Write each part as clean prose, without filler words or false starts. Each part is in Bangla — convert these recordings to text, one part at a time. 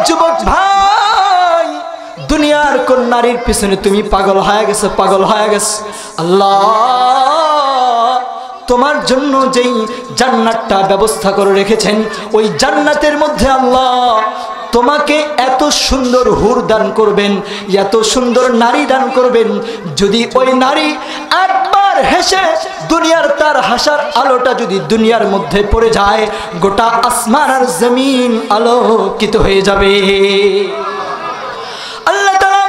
যুবক ভাই, দুনিয়ার কোন নারীর পিছনে তুমি পাগল হয়ে গেছো, পাগল হয়ে গেছো? আল্লাহ তোমার জন্য যেই জান্নাতটা ব্যবস্থা করে রেখেছেন, ওই জান্নাতের মধ্যে আল্লাহ তোমাকে এত সুন্দর হুর দান করবেন, এত সুন্দর নারী দান করবেন, যদি ওই নারী একবার হেসে দুনিয়ার তার হাসার আলোটা যদি দুনিয়ার মধ্যে পড়ে যায়, গোটা আসমান আর জমিন আলোকিত হয়ে যাবে। আল্লাহ তাআলা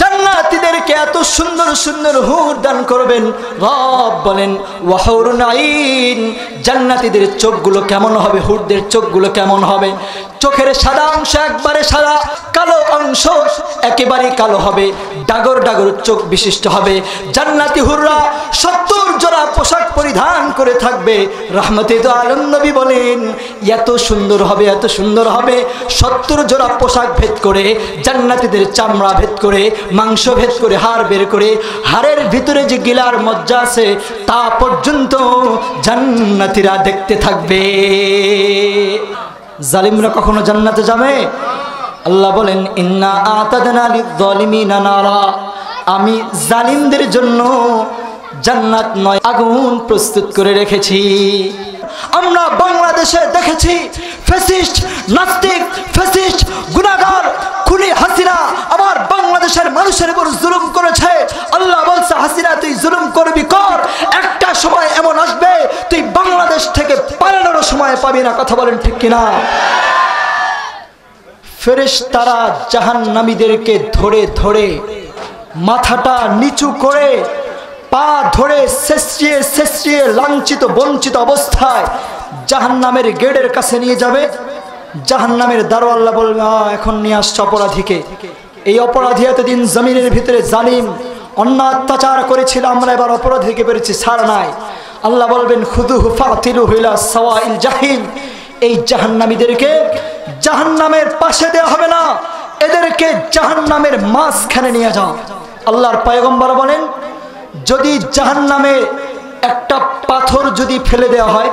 জান্নাতীদেরকে এত সুন্দর সুন্দর হুর দান করবেন। রব বলেন ওয়াহুরুন আইন, জান্নাতীদের চোখগুলো কেমন হবে, হুরদের চোখগুলো কেমন হবে? চোখের সাদা অংশ একবারে সাদা, কালো অংশ একেবারে কালো হবে, ডাগর ডাগর চোখ বিশিষ্ট হবে। জান্নাতি হুররা 70 জোড়া পোশাক পরিধান করে থাকবে। রাহমাতুল আলামিন নবী বলেন এত সুন্দর হবে, এত সুন্দর হবে, 70 জোড়া পোশাক ভেদ করে, জান্নাতীদের চামড়া ভেদ করে, মাংস ভেদ করে, হাড় বের করে, হাড়ের ভিতরে যে গিলার মজ্জা আছে তা পর্যন্ত জান্নাতীরা দেখতে থাকবে। জালিমরা কখনো জান্নাতে যাবে? আল্লাহ বলেন ইন্না আতাদনা লিয-যালিমিনা নারা, আমি জালিমদের জন্য জান্নাত নয় আগুন প্রস্তুত করে রেখেছি। আমরা বাংলাদেশে দেখেছি ফ্যাসিস্ট, নাস্তিক, ফ্যাসিস্ট, গুনাহগার, খুনি হাসিনা আবার বাংলাদেশের মানুষের উপর জুলুম করেছে। আল্লাহ বলছে হাসিনা তুই জুলুম করবি কর, একটা সময় এমন আসবে তুই বাংলাদেশ থেকে পালানোর সময় পাবি না। কথা বলেন ঠিক কিনা? ফেরেশতারা জাহান্নামীদেরকে ধরে ধরে মাথাটা নিচু করে পা ধরে শেষিয়ে শেষিয়ে লাঞ্ছিত বঞ্চিত অবস্থায় জাহান্নামের গেটের কাছে নিয়ে যাবে। জাহান্নামের দারোয়াল্লা বলবে এখন নিয়ে আসছে অপরাধীকে। এই অপরাধী এতদিন জমিনের ভিতরে জালিম অন্যায় অত্যাচার করেছিল, আমরা এবার অপরাধীকে পেরেছি, ছাড় নাই। আল্লাহ বলবেন খুদুহু ফাতিলুহু ইলা সাওয়াইল জাহিম, এই জাহান্নামীদেরকে জাহান্নামের পাশে দেওয়া হবে না, এদেরকে জাহান্নামের মাঝখানে নিয়ে যাও। আল্লাহর পয়গম্বর বলেন যদি জাহান্নামে একটা পাথর যদি ফেলে দেওয়া হয়,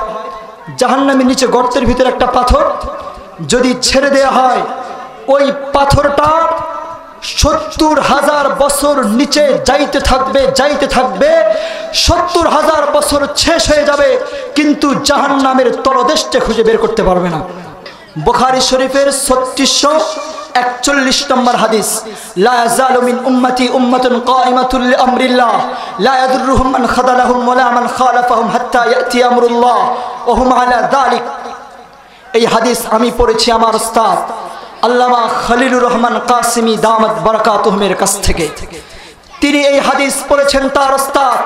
জাহান্নামের নিচে গর্তের ভিতরে একটা পাথর যদি ছেড়ে দেওয়া হয়, ওই পাথরটা 70,000 বছর নিচে যাইতে থাকবে, যাইতে থাকবে, 70,000 বছর শেষ হয়ে যাবে, কিন্তু জাহান্নামের তলদেশটা খুঁজে বের করতে পারবে না। বুখারী শরীফের 3641 নম্বর হাদিস, লা ইয়াজালু মিন উম্মতি উম্মাতুন কাইমাতুন লিআমরিল্লাহ লা ইয়াদুররুহুম মান খাযালাহুম ওয়ালা মান খালাফাহুম হাত্তা ইয়াতি আমরুল্লাহ ওয়া হুম আলা যালিক। এই হাদিস আমি পড়েছি আমার উস্তাদ আল্লামা খলিলুর রহমান কাসিমি দামাত বারাকাতুহুমের কাছ থেকে। তিনি এই হাদিস পড়েছেন তার উস্তাদ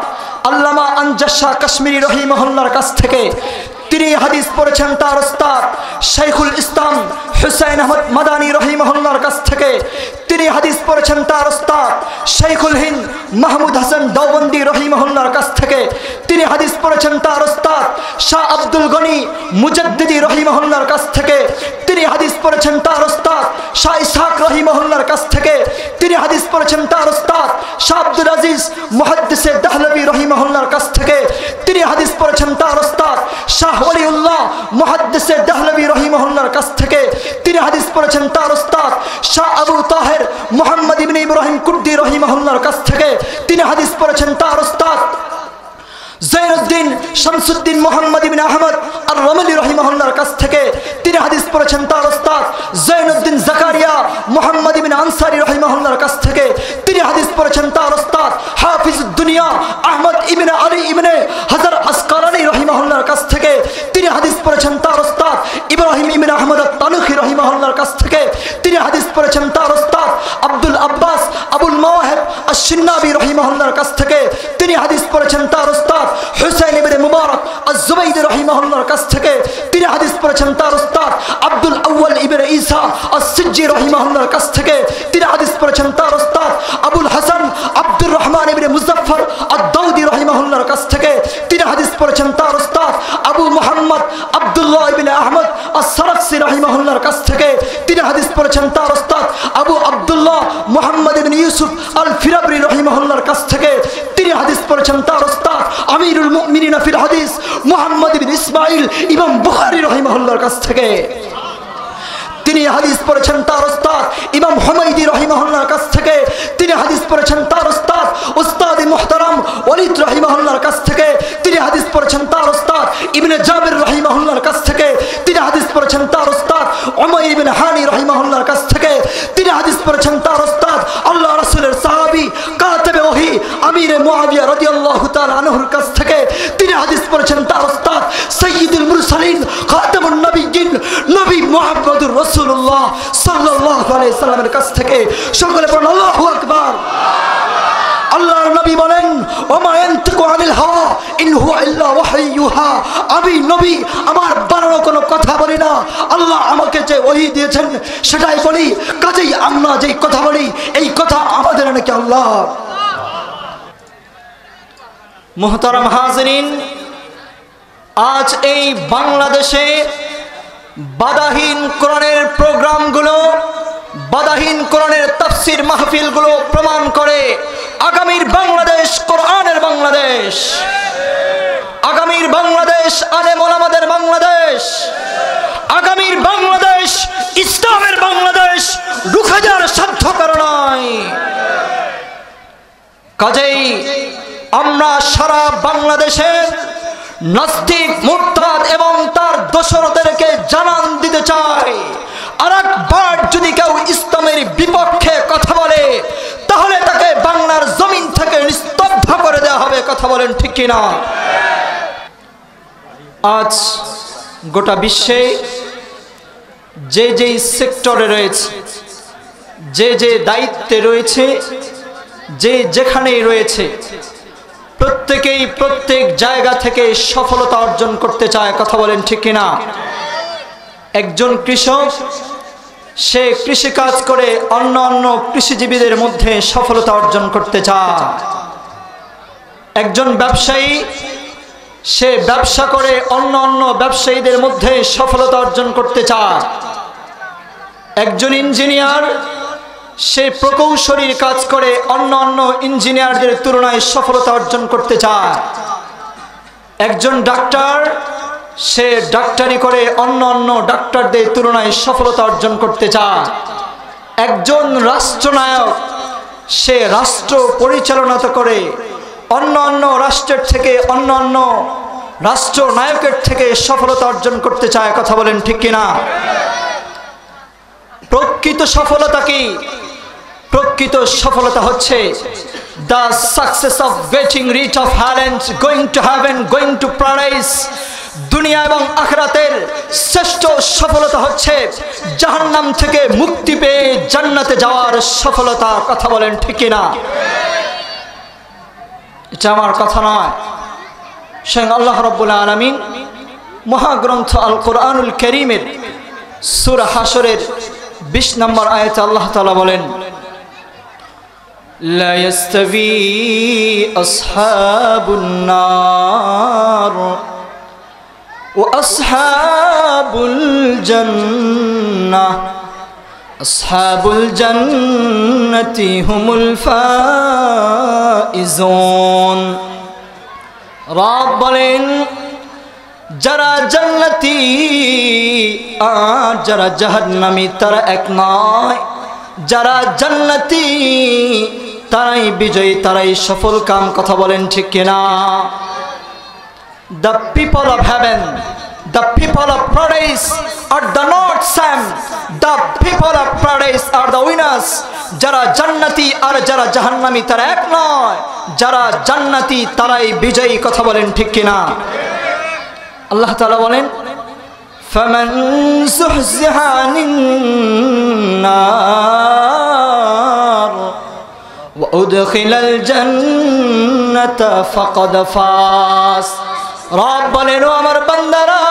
আল্লামা আনজাস শাহ কাশ্মীরি রহিমাহুল্লাহর কাছ থেকে। তিনি এই হাদিস পড়েছেন তার উস্তাদ শাইখুল ইসলাম হুসাইন আহমদ মাদানী রহিমাহুল্লাহর কাছ থেকে। তিনি হাদিস পড়েছেন তার উস্তাদ শাইখুল হিন্দ মাহমুদ হাসান দেওবন্দি রহিমাহুল্লাহর কাছ থেকে। তিনি হাদিস পড়েছেন তার উস্তাদ শাহ আব্দুল গনি মুজাদ্দিদি রহিমাহুল্লাহর কাছ থেকে। তিনি হাদিস পড়েছেন তার উস্তাদ শাহ ইসহাক রহিমাহুল্লাহর কাছ থেকে। তিনি হাদিস পড়েছেন তার উস্তাদ শাহ আব্দুল আজিজ মুহাদ্দিসে দেহলভী রহিমাহুল্লাহর কাছ থেকে। তিনি হাদিস পড়েছেন তার উস্তাদ শাহ ওলিউল্লাহ মুহাদ্দিসে দেহলভী রহিমাহুল্লাহর কাছ থেকে। তিনি হাদিস পড়েছেন তার উস্তাদ শাহ আবু তাহের মুহাম্মদ ইবনে ইব্রাহিম কুর্দি রহিমাহুল্লাহর কাছ থেকে। তিনি হাদিস পড়েছেন তার উস্তাদ জৈনুদ্দিন শামসুদ্দিন মুহাম্মদ ইবনে আহমদ আর রমলি রহিমাহুল্লাহর কাছ থেকে। তিনি হাদিস পড়েছেন তার উস্তাদ জৈনুদ্দিন জাকারিয়া মুহাম্মদ ইবনে আনসারী রহিমাহুল্লাহর কাছ থেকে। তিনি হাদিস পড়েছেন তার উস্তাদ হাফিজুদ দুনিয়া আহমদ ইবনে আলী ইবনে হাজার আসকালানী রহিমাহুল্লাহর কাছ থেকে। তিনি হাদিস পড়েছেন তার উস্তাদ ইব্রাহিম ইবনে আহমদ আত-তানুখী রহিমাহুল্লাহর কাছ থেকে। তিনি হাদিস পড়েছেন তার উস্তাদ আব্দুল আব্বাস আবুল মাওয়াহিব আশ-শিন্নাবী রহিমাহুল্লাহর কাছ থেকে। তিনি হাদিস পড়েছেন তার উস্তাদ হুসাইন ইবনে মুবারক আজ-জুবাইদি রহিমাহুল্লাহর কাছ থেকে। তিনি হাদিস পড়েছেন তার উস্তাদ আব্দুল আউয়াল ইবনে ঈসা আস-সিজ্জি রহিমাহুল্লাহর কাছ থেকে। তিনি হাদিস পড়েছেন তার উস্তাদ আবুল হাসান আব্দুর রহমান ইবনে মুজাফফর আদ-দাউদি রহিমাহুল্লাহর কাছ থেকে। তিনি হাদিস পড়েছেন তার উস্তাদ আবু মুহাম্মদ আব্দুল্লাহ ইবনে আহমদ আস-সারাকসি রহিমাহুল্লাহর কাছ থেকে। তিনি হাদিস পড়েছেন তার উস্তাদ আবু আব্দুল্লাহ মুহাম্মদ ইবনে ইউসুফ আল-ফিরাবরি রহিমাহুল্লাহর কাছ থেকে। তিনি হাদিস পড়েছেন তার উস্তাদ আমিরুল মুমিনিন ফিল হাদিস মুহাম্মদ ইবনে ইসমাঈল ইমাম বুখারী রহিমাহুল্লাহর কাছ থেকে। তিনি তিনি হাদিস পড়েছেন তার উস্তাদ ইমাম হুমায়দি রাহিমাহুল্লাহর কাছ থেকে, তিনি হাদিস পড়েছেন তার উস্তাদ উস্তাদ মুহতারাম ওয়ালিদ রাহিমাহুল্লাহর কাছ থেকে, তিনি হাদিস পড়েছেন তার উস্তাদ ইবনে জাবির রাহিমাহুল্লাহর কাছ থেকে, তিনি হাদিস পড়েছেন তার উস্তাদ উমাইর ইবনে হানি রাহিমাহুল্লাহর কাছ থেকে, তিনি হাদিস পড়েছেন তার উস্তাদ আল্লাহ রাসূলের সাহাবী কাতিবে ওহী আমির মুআবিয়া রাদিয়াল্লাহু তাআলা আনহুর কাছ থেকে, তিনি হাদিস পড়েছেন তার উস্তাদ সাইয়্যিদুল মুরসালিন খাতামুন নবিয়্যিন নবী মুহাম্মদুর রাসূলুল্লাহ সাল্লাল্লাহু আলাইহি সাল্লামের কাছ থেকে। সকলে বলুন আল্লাহু আকবার। আল্লাহর নবী বলেন ওমা ইয়ানতিকু আনিল হাওয়া ইন হুয়া ইল্লা ওয়াহয়ুহা, আমি নবী আমার বানানো কোনো কথা বলি না, আল্লাহ আমাকে যে ওহী দিয়েছেন সেটাই বলি। কাজেই আমরা যেই কথা বলি এই কথা আমাদের নাকি আল্লাহ। মুহতারাম হাজিরিন, আজ এই বাংলাদেশে বাদাহীন কোরআনের প্রোগ্রামগুলো, বাদাহীন কোরআনের তাফসীর মাহফিলগুলো প্রমাণ করে আগামীর বাংলাদেশ কোরআনের বাংলাদেশ, আগামীর বাংলাদেশ আলেম ওলামাদের বাংলাদেশ, আগামীর বাংলাদেশ ইসলামের বাংলাদেশ, রুখে যাওয়ার সাধ্য কারো নয়। কাজেই আমরা সারা বাংলাদেশের নাস্তিক মুরতাদ এবং তার দোসরদেরকে জানান দিতে চাই, আরেকবার যদি কেউ ইসলামের বিপক্ষে কথা বলে তাহলে তাকে বাংলার জমিন থেকে নিস্তব্ধ করে দেওয়া হবে। কথা বলেন ঠিক কিনা? আজ গোটা বিশ্বে যে যেই সেক্টরে রয়েছে, যে যে দায়িত্বে রয়েছে, যে যেখানেই রয়েছে, প্রত্যেকেই প্রত্যেক জায়গা থেকে সফলতা অর্জন করতে চায়। কথা বলেন ঠিক কিনা? একজন কৃষক সে কৃষিকাজ করে অন্য অন্য কৃষিজীবীদের মধ্যে সফলতা অর্জন করতে চায়। একজন ব্যবসায়ী সে ব্যবসা করে অন্য অন্য ব্যবসায়ীদের মধ্যে সফলতা অর্জন করতে চায়। একজন ইঞ্জিনিয়ার সে প্রকৌশলীর কাজ করে অন্য অন্য ইঞ্জিনিয়ারদের তুলনায় সফলতা অর্জন করতে চায়। একজন ডাক্তার সে ডাক্তারি করে অন্য অন্য ডাক্তারদের তুলনায় সফলতা অর্জন করতে চায়। একজন রাষ্ট্রনায়ক সে রাষ্ট্র পরিচালনা করে অন্য অন্য রাষ্ট্রের থেকে, অন্য অন্য রাষ্ট্রনায়কের থেকে সফলতা অর্জন করতে চায়। কথা বলেন ঠিক কিনা? প্রকৃত সফলতা কি? প্রকৃত সফলতা হচ্ছে the success of getting rid of hell and going to heaven, going to paradise। দুনিয়া এবং আখিরাতের শ্রেষ্ঠ সফলতা হচ্ছে জাহান্নাম থেকে মুক্তি পেয়ে জান্নাতে যাওয়ার সফলতা। কথা বলেন ঠিক কিনা? এটা আমার কথা নয়, স্বয়ং আল্লাহ রাব্বুল আলামিন মহাগ্রন্থ আল কোরআনুল কারীমের সূরা হাশরের 20 নম্বর আয়াতে আল্লাহ তাআলা বলেন লা ইয়াস্তাবি আসহাবুন নার ওয়া আসহাবুল জান্নাহ আসহাবুল জান্নাতি হুমুল ফাইজুন। রব বলেন যারা জান্নাতি আর যারা জাহান্নামী তারা এক নয়। যারা জান্নাতি তারাই বিজয়ী, তারাই সফল কাম। কথা বলেন ঠিক কিনা? The people of heaven, the people of paradise are the not same. The people of paradise are the winners. যারা জান্নাতি আর যারা জাহান্নামী তারা এক নয়। যারা জান্নাতি তারাই বিজয়ী। কথা বলেন ঠিক কিনা? আল্লাহ তাআলা বলেন ফামান যুহজিহা আনিন নার ওয়া উদখিলাল জান্নাতা ফাকাদ ফাস। রব বলেন ও আমার বান্দারা,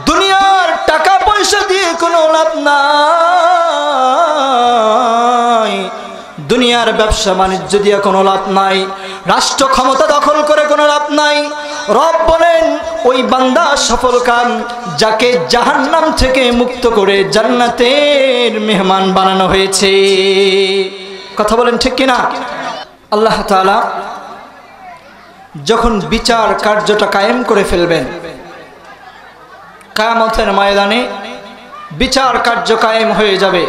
দুনিয়ার টাকা পয়সা দিয়ে কোনো লাভ নাই, দুনিয়ার ব্যবসা বাণিজ্য দিয়ে কোনো লাভ নাই, রাষ্ট্র ক্ষমতা দখল করে কোনো লাভ নাই। রব বলেন ওই বান্দা সফল কাম যাকে জাহান্নাম থেকে মুক্ত করে জান্নাতের মেহমান বানানো হয়েছে। কথা বলেন ঠিক কিনা? আল্লাহ তাআলা যখন বিচার কার্যটা কায়েম করে ফেলবেন, কিয়ামতের ময়দানে বিচার কার্য কায়েম হয়ে যাবে।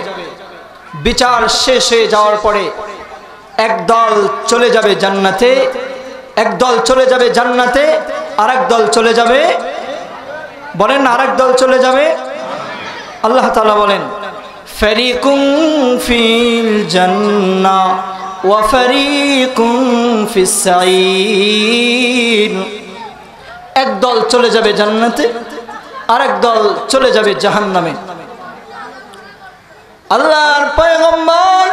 বিচার শেষ হয়ে যাওয়ার পরে একদল চলে যাবে জান্নাতে, একদল চলে যাবে জান্নাতে, আরেক দল চলে যাবে, বলেন আরেক দল চলে যাবে। আল্লাহ তাআলা বলেন ফারিকুম ফিল জান্নাহ ওয়া ফারিকুম ফিস সাঈর। একদল চলে যাবে জান্নাতে, আরেক দল চলে যাবে জাহান্নামে। আল্লাহর পয়গম্বর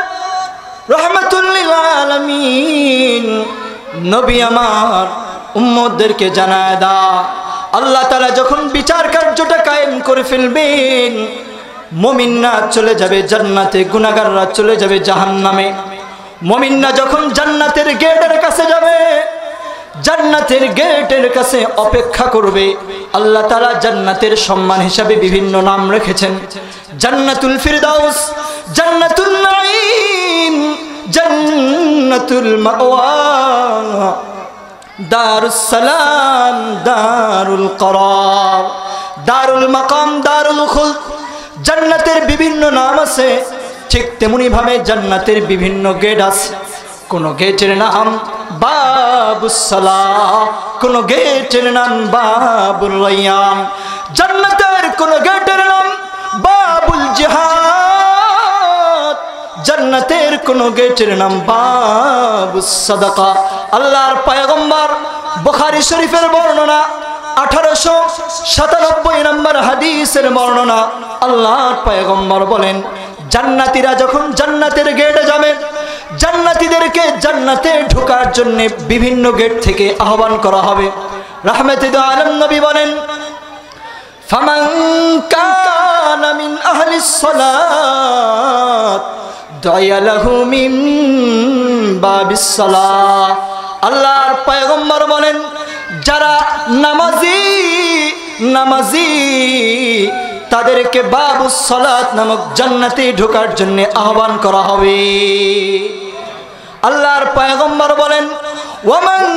রাহমাতুল লিল আলামিন নবী আমার উম্মতদেরকে জানায় দাও, আল্লাহ তাআলা যখন বিচার কার্যটা কায়েম করে ফেলবেন, মুমিনরা চলে যাবে জান্নাতে, গুনাহগাররা চলে যাবে জাহান্নামে। মুমিনরা যখন জান্নাতের গেটের কাছে যাবে, জান্নাতের গেটের কাছে অপেক্ষা করবে, আল্লাহ তাআলা জান্নাতের সম্মান হিসাবে বিভিন্ন নাম রেখেছেন। জান্নাতুল ফিরদাউস, জান্নাতুল নাঈম, জান্নাতুল মাওয়া, দারুস সালাম, দারুল করার, দারুল মাকাম, দারুল খুলদ। জান্নাতের বিভিন্ন নাম আছে, ঠিক তেমনি ভাবে জান্নাতের বিভিন্ন গেট আছে। কোন গেটের নাম বাবুস সালাহ, কোন গেটের নাম বাবুল রায়্যান। জান্নাতের কোন গেটের নাম বাবুল জিহাদ, জান্নাতের কোন গেটের নাম বাবুস সাদাকা। আল্লাহর পয়গম্বর বুখারী শরীফের বর্ণনা 1897 নম্বর হাদিসের বর্ণনা, আল্লাহর পয়গম্বর বলেন জান্নাতীরা যখন জান্নাতের গেটে যাবে, জান্নাতীদেরকে জান্নাতে ঢোকার জন্য বিভিন্ন গেট থেকে আহ্বান করা হবে। রাহমাতুল আলামিন নবী বলেন ফামান কানা মিন আহলিস সালাত দুআ লাহু মিন বাবিস সালাহ। আল্লাহর পয়গম্বর বলেন যারা নামাজি, নামাজি তাদেরকে বাবুস সালাত নামক জান্নাতে ঢোকার জন্য আহ্বান করা হবে। আল্লাহর পয়গম্বর বলেন ওয়ামান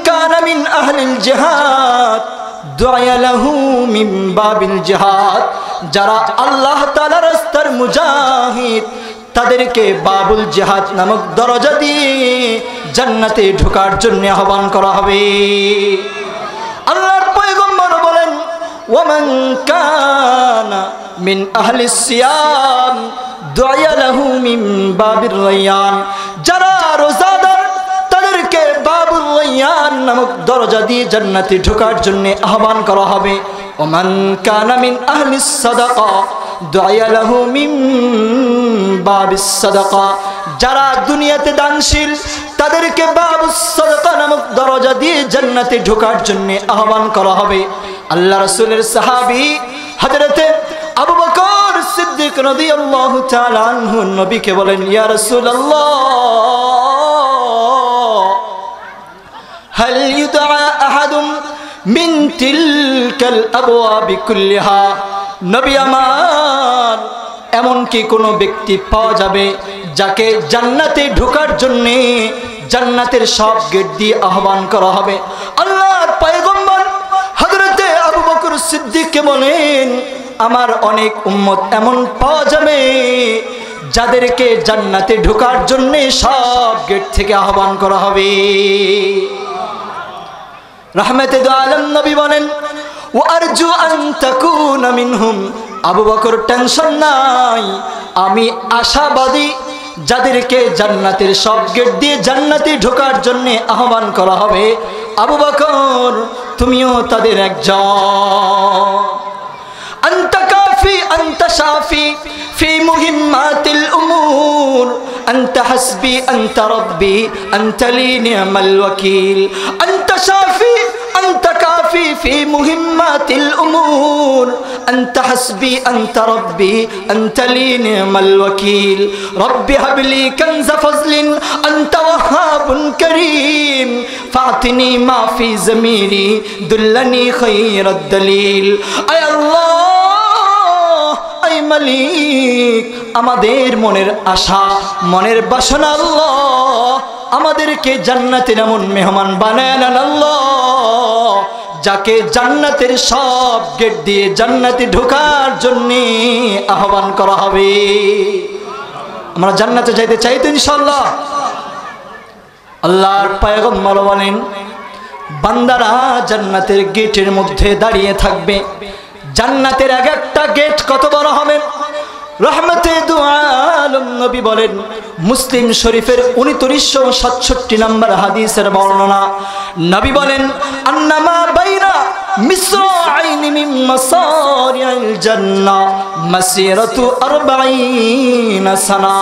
কানা মিন আহলিল জিহাদ দুআ লাহু মিন বাবিল জিহাদ। যারা আল্লাহ তাআলার রাস্তার মুজাহিদ, তাদেরকে বাবুল জিহাদ নামক দরজা দিয়ে জান্নাতে ঢোকার জন্য আহ্বান করা হবে। আল্লাহর পয়গম্বর বলেন ওয়ামান কানা মিন আহলিস সিয়াম দুআ লাহু মিন বাবির রায়্যান। যারা রোজাদার, তাদেরকে বাবুল রায়্যান নামক দরজা দিয়ে জান্নাতে ঢোকার জন্য আহ্বান করা হবে। ওমান কানা মিন আহলিস সাদাকা দুআ লাহু মিন বাবিস সাদাকা। যারা দুনিয়াতে দানশীল, তাদেরকে বাবুস সাদাকা নামক দরজা দিয়ে জান্নাতে ঢোকার জন্য আহ্বান করা হবে। আল্লাহ রাসূলের সাহাবী হযরতে আবু বকর সিদ্দিক রাদিয়াল্লাহু তাআলা আনহু নবীকে বলেন ইয়া রাসূলুল্লাহ হাল ইউদআ আহাদুম মিন তিলকাল আবওয়াবি কুল্লিহা। নবী আমার, এমন কি কোনো ব্যক্তি পাওয়া যাবে যাকে জান্নাতে ঢোকার জন্য জান্নাতের সব গেট দিয়ে আহ্বান করা হবে? আল্লাহর পয়গম্বর হযরতে আবু বকর সিদ্দিককে বলেন আমার অনেক উম্মত এমন পাওয়া যাবে যাদেরকে জান্নাতে ঢোকার জন্য সব গেট থেকে আহ্বান করা হবে। রাহমাতুল আলামিন নবী বলেন ওয়া আরজু আন তাকুনা মিনহুম। আবু বকর টেনশন নাই, আমি আশাবাদী যাদেরকে জান্নাতের সব গেট দিয়ে জান্নাতে ঢোকার জন্য আহ্বান করা হবে, আবু বকর তুমিও তাদের একজন। আনতা কাফি আনতা শাফি ফি মুহিম্মাতিল উমুর আনতা হাসবি আনতা রাব্বি আনতা লি নি'মাল ওয়াকিল। আনতা শাফি আনতা কাফি ফি মুহিম্মাতিল উমুর আনতা হাসবি আনতা রাব্বি আনতা লি নি'মাল ওয়াকিল। রব্বি হাবলি কানজা ফাজলিন আনতা ওয়াহাবুন কারীম ফাতিনি মা ফি যামিরি দুল্লানি খায়রাদ দলিল। আয় আল্লাহ, আয় মালিক, আমাদের মনের আশা, মনের বাসনা আল্লাহ, আমাদেরকে জান্নাতের এমন মেহমান বানায় নেন আল্লাহ, যাকে জান্নাতের সব গেট দিয়ে জান্নাতে ঢোকার জন্য আহ্বান করা হবে। আমরা জান্নাতে যাইতে চাই তো ইনশাআল্লাহ। আল্লাহর পয়গম্বর বলেন, বান্দারা জান্নাতের গেটের মধ্যে দাঁড়িয়ে থাকবে। জান্নাতের এক একটা গেট কত বড় হবে? রহমতে দু আলম নবী বলেন, মুসলিম শরীফের 2967 নম্বর হাদিসের বর্ণনা। নবী বলেন, আন্নামা বাইনা মিসরাইনি মিন মাসারিল জান্নাহ মাসিরাতু 40 সানা।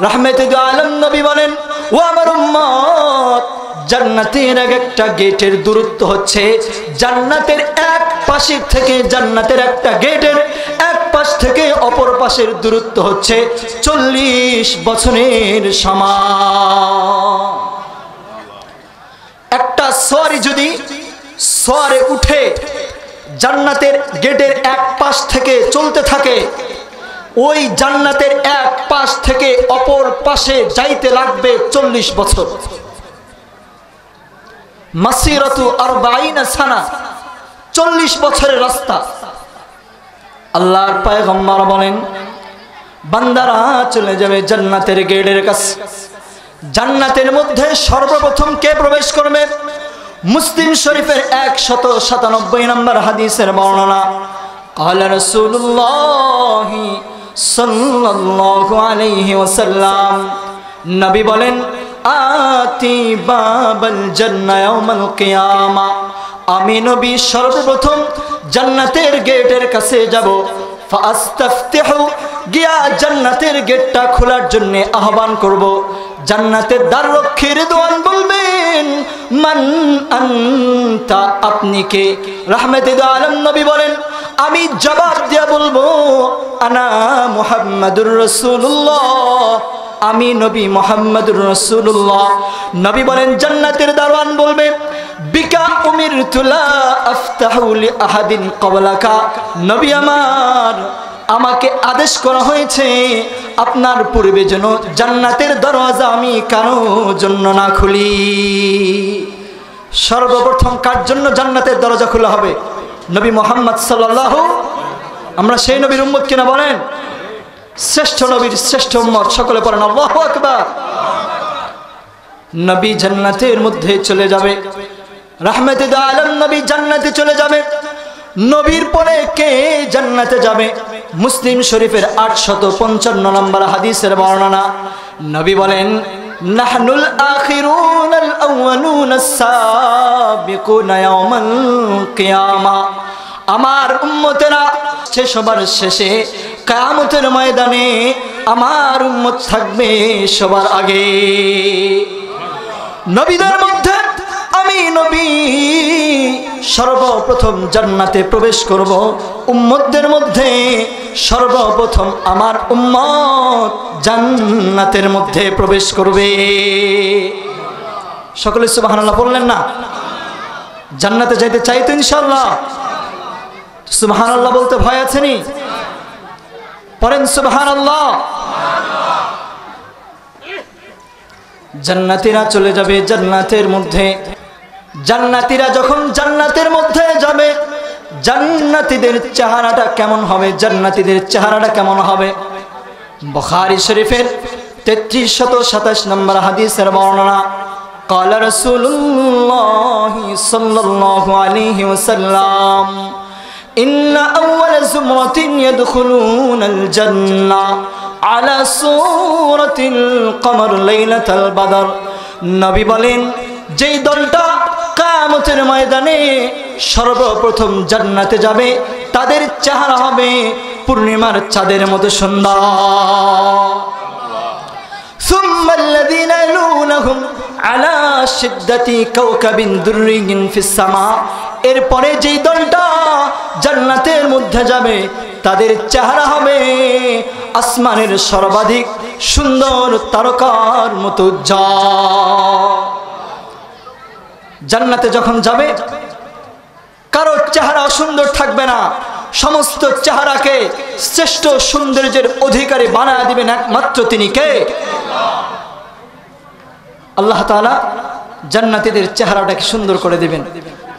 রহমতে দু আলম নবী বলেন, ও আমার উম্মত, জান্নাতের এক একটা গেটের দূরত্ব হচ্ছে জান্নাতের এক পাশের থেকে, জান্নাতের একটা গেটের এক পাশ থেকে অপর পাশের দূরত্ব হচ্ছে 40 বছরের সমান। একটা সওয়ারি যদি সওয়ারে উঠে জান্নাতের গেটের এক পাশ থেকে চলতে থাকে, ওই জান্নাতের এক পাশ থেকে অপর পাশে যাইতে লাগবে 40 বছর। মাসিরাতু 40 সানা, 40 বছরের রাস্তা। আল্লাহর পয়গম্বর বলেন, বান্দারা চলে যাবে জান্নাতের গেটের কাছে। জান্নাতের মধ্যে সর্বপ্রথম কে প্রবেশ করবে? মুসলিম শরীফের 197 নম্বর হাদিসের বর্ণনা। ক্বালা রাসূলুল্লাহ সাল্লাল্লাহু আলাইহি ওয়াসাল্লাম, নবী বলেন, আতি বাবাল জান্নাহ ইয়াউমাল কিয়ামা, আমি নবী সর্বপ্রথম জান্নাতের গেটের কাছে যাব। ফাস্তাফতিহু, গিয়া জান্নাতের গেটটা খোলার জন্য আহ্বান করব। জান্নাতের দ্বাররক্ষী রিদওয়ান বলবেন, মান আনতা, আপনি কে? রহমতুল আলম নবী বলেন, আমি জবাব দিয়া বলবো, আনা মুহাম্মাদুর রাসূলুল্লাহ, আমি নবী মুহাম্মাদুর রাসূলুল্লাহ। নবী বলেন, জান্নাতের দারওয়ান বলবে, বিকা উমিরতু লা আফতাহু লি আহাদিন ক্বাবলাকা, নবী আমার, আমাকে আদেশ করা হয়েছে আপনার পূর্বে যেন জান্নাতের দরওয়াজা আমি কারো জন্য না খুলি। সর্বপ্রথম কার জন্য জান্নাতের দরজা খোলা হবে? নবী মুহাম্মদ সাল্লাল্লাহু, আমরা সেই নবীর উম্মত কিনা বলেন? শ্রেষ্ঠ নবীর শ্রেষ্ঠ উম্মত, সকলে পড়েন আল্লাহু আকবার। নবী জান্নাতের মধ্যে চলে যাবে, রহমতুল আলম নবী জান্নাতে চলে যাবে। নবীর পরে কে জান্নাতে যাবে? মুসলিম শরীফের 855 নম্বর হাদিসের বর্ণনা। নবী বলেন, নাহনুল আখিরুনাল আউয়ালুনাস সাবিকুনা ইয়াউমাল কিয়ামা, আমার উম্মতেরা সবার শেষে কিয়ামতের ময়দানে আমার উম্মত থাকবে সবার আগে। নবীদের মধ্যে আমি নবী সর্বপ্রথম জান্নাতে প্রবেশ করব। উম্মতদের মধ্যে সর্বপ্রথম আমার উম্মত জান্নাতের মধ্যে প্রবেশ করবে। সকলে সুবহানাল্লাহ বললেন না? জান্নাতে যাইতে চাই তো ইনশাআল্লাহ? সুবহানাল্লাহ বলতে ভয় আছে নি? পড়েন সুবহানাল্লাহ। জান্নাতীরা চলে যাবে জান্নাতের মধ্যে। জান্নাতীরা যখন জান্নাতের মধ্যে যাবে, জান্নাতীদের চেহারাটা কেমন হবে? জান্নাতীদের চেহারাটা কেমন হবে? বুখারী শরীফের 3327 নম্বর হাদিসের বর্ণনা। ক্বালা রাসূলুল্লাহ সাল্লাল্লাহু আলাইহি ওয়াসাল্লাম, ইন্না আউওয়ালা যুমরাতিন ইয়াদখুলুনাল জান্নাহ আলা সূরাতিল কমর লাইলাতাল বদর। নবী বলেন, যেই দলটা কিয়ামতের ময়দানে সর্বপ্রথম জান্নাতে যাবে, তাদের চেহারা হবে পূর্ণিমার চাঁদের মতো সুন্দর। সুম্মাল্লাযীনা ইয়ালুনাহুম আলা শিদ্দাতি কাওকাবিন দুররিয়িন ফিস সামা, এরপরে যেই দলটা জান্নাতের মধ্যে যাবে, তাদের চেহারা হবে আসমানের সর্বাধিক সুন্দর তারকার মতো উজ্জ্বল। জান্নাতে যখন যাবে, কারো চেহারা সুন্দর থাকবে না, সমস্ত চেহারাকে শ্রেষ্ঠ সৌন্দর্যের অধিকারী বানায় দিবেন একমাত্র তিনি কে? আল্লাহ তাআলা জান্নাতীদের চেহারাটাকে সুন্দর করে দিবেন।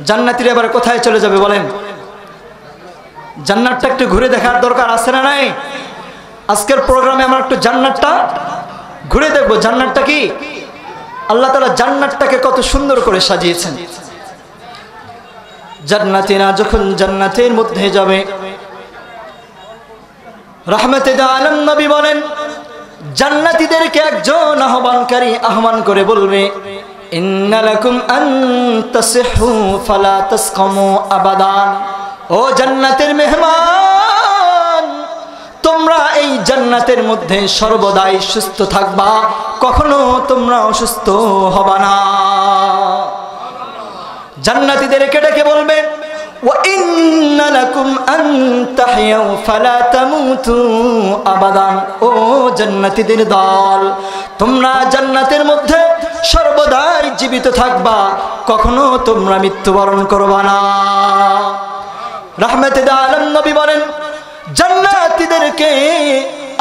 জান্নাতীরা এবার কোথায় চলে যাবে বলেন? জান্নাতটা একটু ঘুরে দেখার দরকার আছে না নাই? আজকের প্রোগ্রামে আমরা একটু জান্নাতটা ঘুরে দেখব। জান্নাতটা কি? আল্লাহ তাআলা জান্নাতটাকে কত সুন্দর করে সাজিয়েছেন। জান্নাতীরা যখন জান্নাতের মধ্যে যাবে, রাহমাতুল আলামিন নবী বলেন, জান্নাতীদেরকে একজন আহ্বানকারী আহ্বান করে বলবে, ইন্না লাকুম আন তাসিহু ফালা তাসকামু আবাদান। ও জান্নাতের মেহমান, তোমরা এই জান্নাতের মধ্যে সর্বদাই সুস্থ থাকবা, কখনো তোমরা অসুস্থ হবা না। জান্নাতীদেরকে ডেকে বলবে, ওয়া ইন্না লাকুম আন তাহইয়াউ ফালা তামুতু আবাদান। ও জান্নাতীদের দল, তোমরা জান্নাতের মধ্যে সর্বদাই জীবিত থাকবা, কখনো তোমরা মৃত্যুবরণ করবা না। রাহমাতুল আলামিন নবী বলেন, জান্নাতীদেরকে